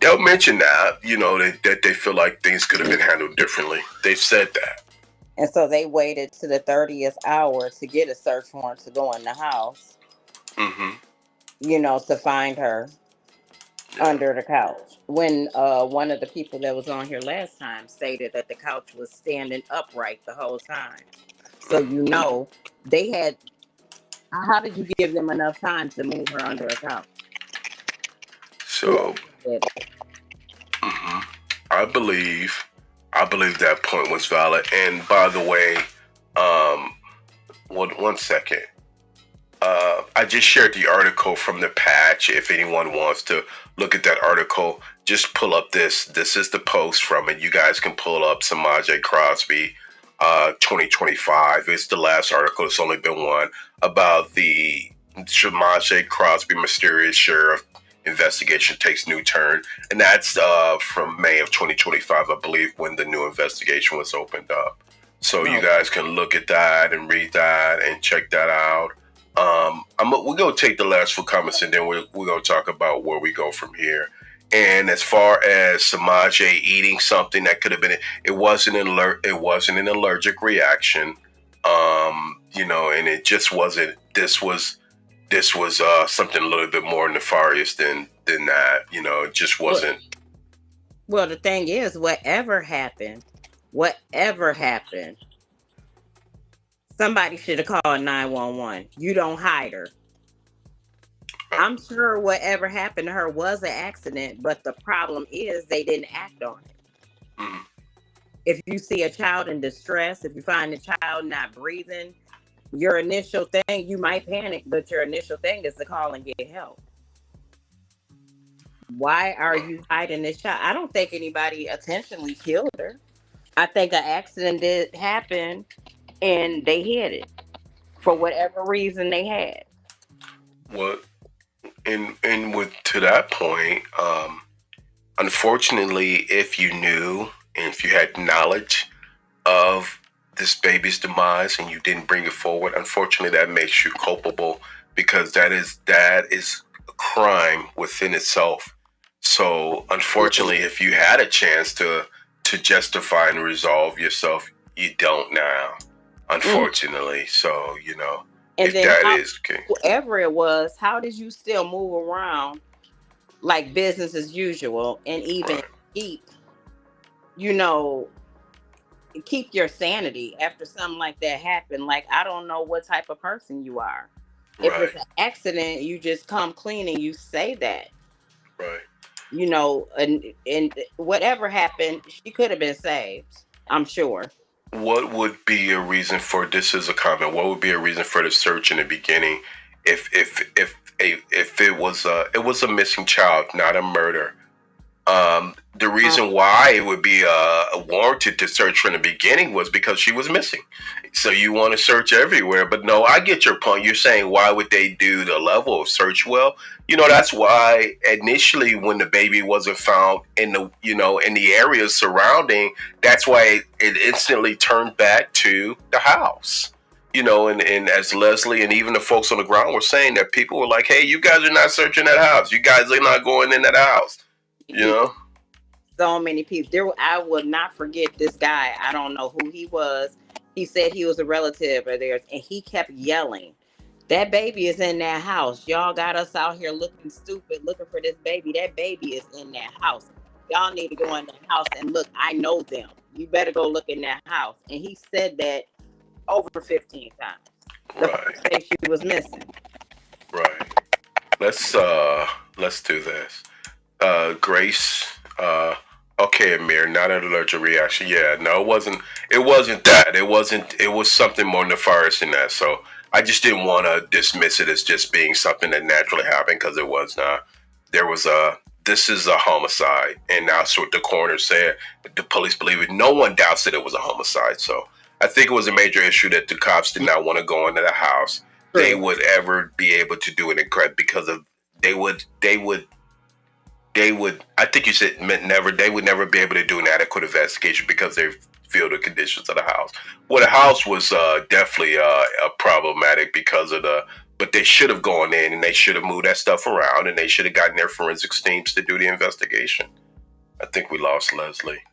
they'll mention that, that they feel like things could have been handled differently. They've said that. And so they waited to the 30th hour to get a search warrant to go in the house, Mm-hmm. to find her under the couch. When one of the people that was on here last time stated that the couch was standing upright the whole time. So they had. How did you give them enough time to move her under a couch? So, mhm. I believe that point was valid. And by the way, one second. I just shared the article from the patch. If anyone wants to look at that article, just pull up this. This is the post from it. You guys can pull up Semaj Crosby, 2025. It's the last article. It's only been one about the Semaj Crosby mysterious sheriff investigation takes new turn, and that's from May of 2025, I believe, when the new investigation was opened up. So you guys can look at that and read that and check that out. We're gonna take the last few comments, and then we're gonna talk about where we go from here. And as far as Semaj eating something that could have been, it wasn't an allergic reaction, and it just wasn't. This was something a little bit more nefarious than that. It just wasn't. Well, the thing is, whatever happened, somebody should have called 911. You don't hide her. I'm sure whatever happened to her was an accident, but the problem is they didn't act on it. Mm-hmm. If you see a child in distress, if you find a child not breathing, your initial thing, you might panic, but your initial thing is to call and get help. Why are you hiding this child? I don't think anybody intentionally killed her. I think an accident did happen and they hid it for whatever reason they had. What? And with to that point, unfortunately, if you knew and if you had knowledge of this baby's demise and you didn't bring it forward, unfortunately, that makes you culpable, because that is a crime within itself. So, unfortunately, if you had a chance to justify and resolve yourself, you don't now. Unfortunately, so And if then that is okay. whoever it was, how did you still move around like business as usual and even keep, keep your sanity after something like that happened? Like, I don't know what type of person you are. If it's an accident, you just come clean and you say that. Right. and whatever happened, she could have been saved. I'm sure. What would be a reason for this? Is a comment. What would be a reason for the search in the beginning, if it was a missing child, not a murder? The reason why it would be warranted to search from the beginning was because she was missing. So you want to search everywhere, but no, I get your point. You're saying why would they do the level of search? Well, that's why initially when the baby wasn't found in the in the areas surrounding, that's why it instantly turned back to the house. And as Leslie and even the folks on the ground were saying, that people were like, "Hey, you guys are not searching that house. You guys are not going in that house." So many people. I will not forget this guy. I don't know who he was. He said he was a relative of theirs, and he kept yelling, "That baby is in that house. Y'all got us out here looking stupid, looking for this baby. That baby is in that house. Y'all need to go in that house and look. I know them. You better go look in that house." And he said that over 15 times. The first day she was missing. Right. Let's do this. Grace. Okay, Amir, not an allergic reaction. Yeah, no, it wasn't. It wasn't that. It wasn't. It was something more nefarious than that. So I just didn't want to dismiss it as just being something that naturally happened, because it was not. There was a. This is a homicide, and that's what the coroner said. The police believe it. No one doubts that it was a homicide. So I think it was a major issue that the cops did not want to go into the house. They would ever be able to do it incorrect because of they would. I think you said never. They would never be able to do an adequate investigation because they feel the conditions of the house. Well, the house was definitely problematic because of the. But they should have gone in and they should have moved that stuff around and they should have gotten their forensics teams to do the investigation. I think we lost Leslie.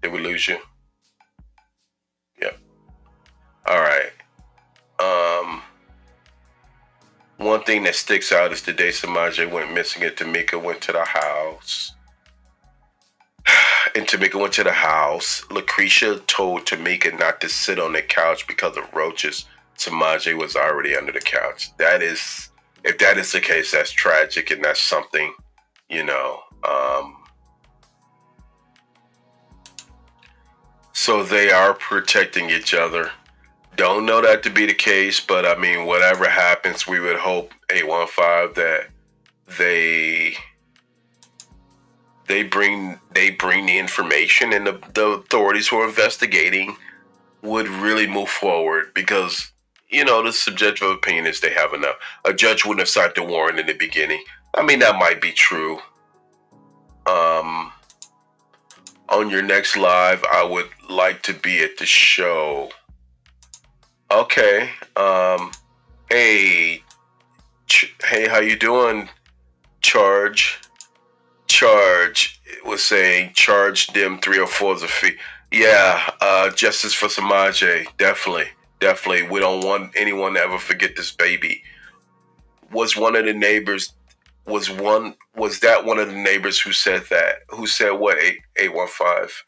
Did we lose you? Yep. All right. One thing that sticks out is the day Semaj went missing and Tamika went to the house. And Tamika went to the house. Lucretia told Tamika not to sit on the couch because of roaches. Semaj was already under the couch. If that is the case, that's tragic, and that's something, so they are protecting each other. Don't know that to be the case, but I mean, whatever happens, we would hope 815 that they bring the information, and the authorities who are investigating would really move forward, because the subjective opinion is they have enough. A judge wouldn't have cited the warrant in the beginning. I mean, that might be true. On your next live, I would like to be at the show. Okay. Hey, how you doing? Charge was saying charge them 3 or 4 as a fee. Yeah, justice for Semaj. Definitely. We don't want anyone to ever forget this baby. Was one of the neighbors? Was that one of the neighbors who said that? Who said what? 815.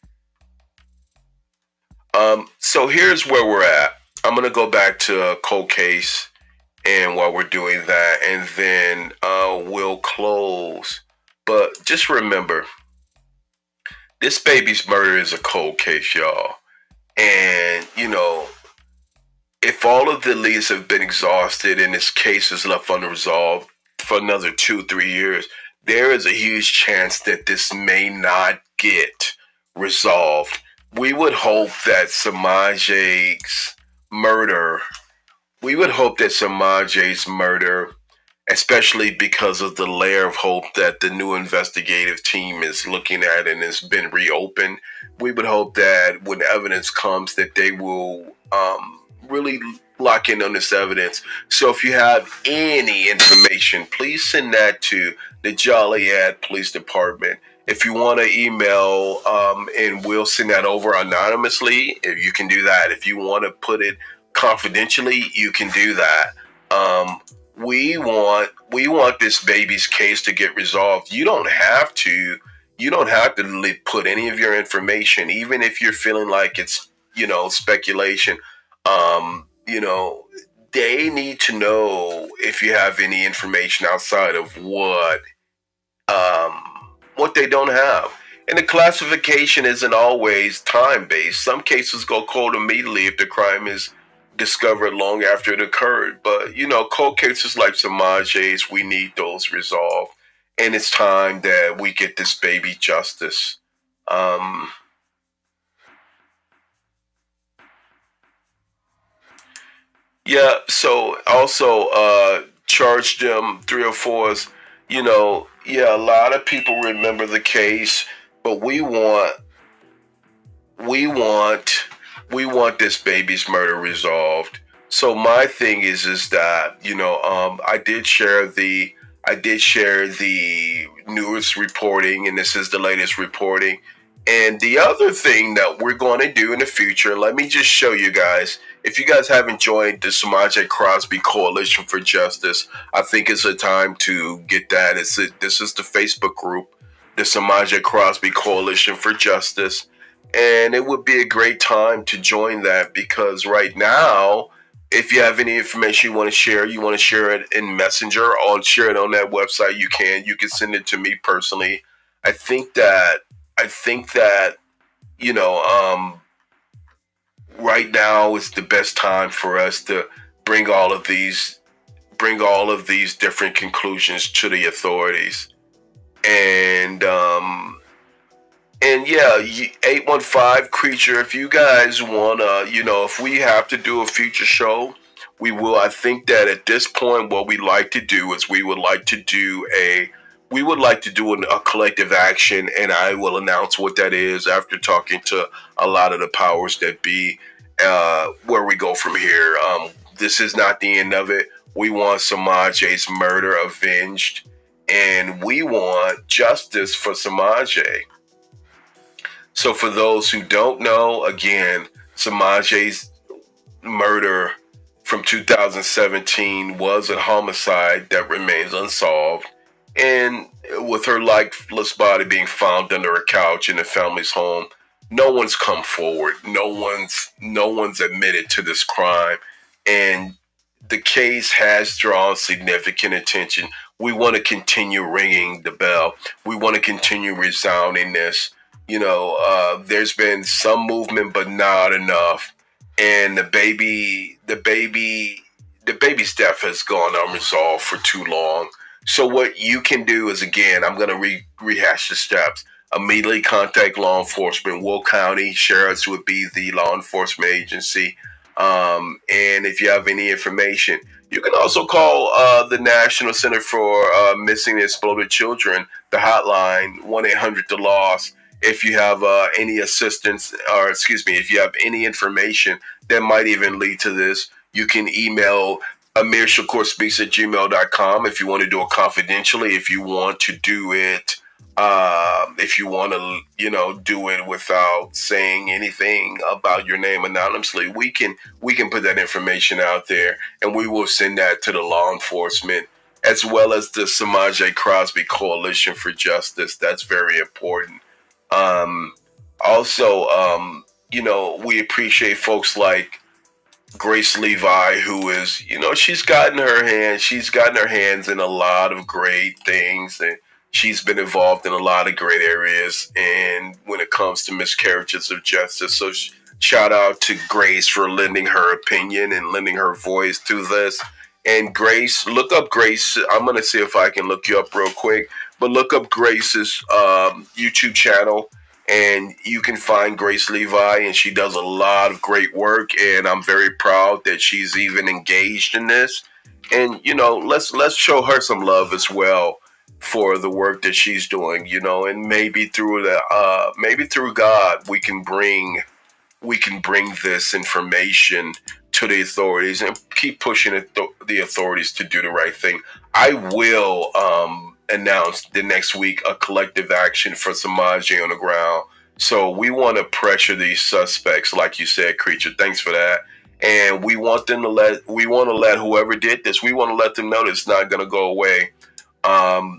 So here's where we're at. I'm gonna go back to a cold case, and while we're doing that, and then we'll close. But just remember, this baby's murder is a cold case, y'all. And if all of the leads have been exhausted and this case is left unresolved for another 2-3 years, there is a huge chance that this may not get resolved. We would hope that Semaj's murder, especially because of the layer of hope that the new investigative team is looking at and has been reopened, we would hope that when evidence comes that they will really lock in on this evidence. So if you have any information, please send that to the Joliet Police Department. If you want to email, and we'll send that over anonymously, if you can do that. If you want to put it confidentially, you can do that. We want this baby's case to get resolved. You don't have to put any of your information, even if you're feeling like it's speculation. They need to know if you have any information outside of what what they don't have. And the classification isn't always time based. Some cases go cold immediately if the crime is discovered long after it occurred. But cold cases like Semaj's, we need those resolved, and it's time that we get this baby justice. Um, Yeah, so also charged them 304s. Yeah, a lot of people remember the case, but we want we want this baby's murder resolved. So my thing is that I did share the newest reporting, and this is the latest reporting. And the other thing that we're going to do in the future, let me just show you guys. If you guys haven't joined the Semaj Crosby Coalition for Justice, I think it's a time to get that. This is the Facebook group, the Semaj Crosby Coalition for Justice. And it would be a great time to join that, because right now, if you have any information you want to share it in Messenger or share it on that website, you can. You can send it to me personally. I think that you know, um, right now is the best time for us to bring all of these different conclusions to the authorities. And yeah, 815 creature, if you guys wanna, if we have to do a future show, we will. I think that at this point, what we like to do is we would like to do a collective action, and I will announce what that is after talking to a lot of the powers that be, where we go from here. This is not the end of it. We want Semaj's murder avenged, and we want justice for Semaj. So for those who don't know, again, Semaj's murder from 2017 was a homicide that remains unsolved. And with her lifeless body being found under a couch in the family's home, no one's come forward. No one's admitted to this crime. And the case has drawn significant attention. We want to continue ringing the bell. We want to continue resounding this. There's been some movement, but not enough. And the baby's death has gone unresolved for too long. So what you can do is, again, I'm going to rehash the steps. Immediately contact law enforcement. Will County Sheriff's would be the law enforcement agency. And if you have any information, you can also call the National Center for Missing and Exploded Children, the hotline, 1-800-THE-LOST. If you have any assistance, or excuse me, if you have any information that might even lead to this, you can email Amir Shakur speaks at gmail.com if you want to do it confidentially. If you want to do it, if you want to, do it without saying anything about your name anonymously, we can put that information out there, and we will send that to the law enforcement, as well as the Semaj Crosby Coalition for Justice. That's very important. Also, we appreciate folks like Grace Levi, who is, she's gotten her hands in a lot of great things, and she's been involved in a lot of great areas. And when it comes to miscarriages of justice, so shout out to Grace for lending her opinion and lending her voice to this. And Grace, look up Grace. I'm going to see if I can look you up real quick, but look up Grace's YouTube channel, and you can find Grace Levi, and she does a lot of great work, and I'm very proud that she's even engaged in this. And let's show her some love as well for the work that she's doing. And maybe through God, we can bring this information to the authorities and keep pushing the authorities to do the right thing. I will announce the next week a collective action for Semaj on the ground. So we want to pressure these suspects, like you said, Creature. Thanks for that. And we want to let whoever did this, we want to let them know that it's not going to go away.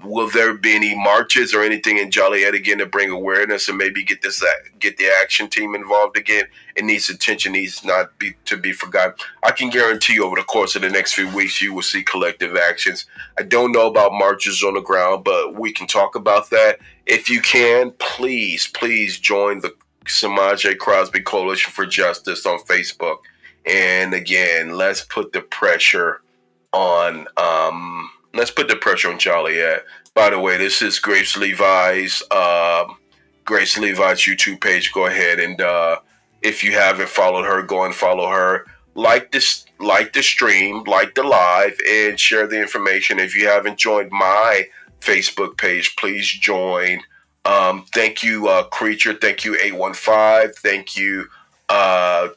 Will there be any marches or anything in Joliet again to bring awareness and maybe get the action team involved again? It needs attention, needs not to be forgotten. I can guarantee you over the course of the next few weeks, you will see collective actions. I don't know about marches on the ground, but we can talk about that. If you can, please join the Semaj Crosby Coalition for Justice on Facebook. And again, let's put the pressure on Joliet. By the way, this is Grace Levi's YouTube page. Go ahead and if you haven't followed her, go and follow her. Like the stream, like the live, and share the information. If you haven't joined my Facebook page, please join. Thank you, Creature. Thank you, 815. Thank you,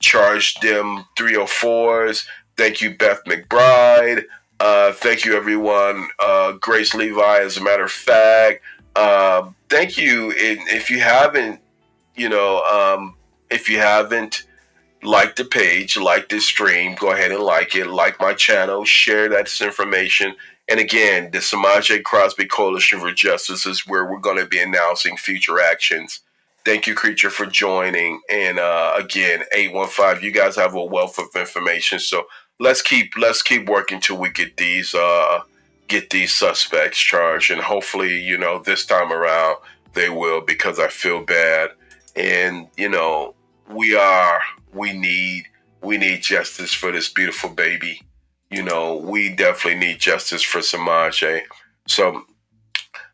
Charge Them 304s. Thank you, Beth McBride. Thank you, everyone. Grace Levi, as a matter of fact. Thank you. And if you haven't, liked the page, like this stream, go ahead and like it. Like my channel, share that information. And again, the Semaj Crosby Coalition for Justice is where we're going to be announcing future actions. Thank you, Creature, for joining. And again, 815, you guys have a wealth of information. So let's keep working till we get these suspects charged. And hopefully, this time around they will, because I feel bad. And we need justice for this beautiful baby. We definitely need justice for Semaj. So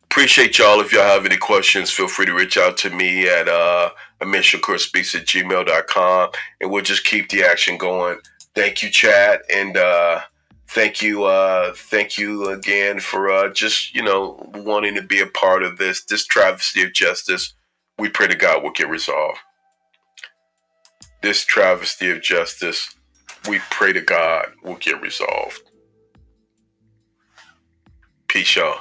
appreciate y'all. If y'all have any questions, feel free to reach out to me at Amir Shakur speaks at gmail.com, and we'll just keep the action going. Thank you, chat, and thank you again for just wanting to be a part of this travesty of justice. We pray to God will get resolved. This travesty of justice, we pray to God will get resolved. Peace, y'all.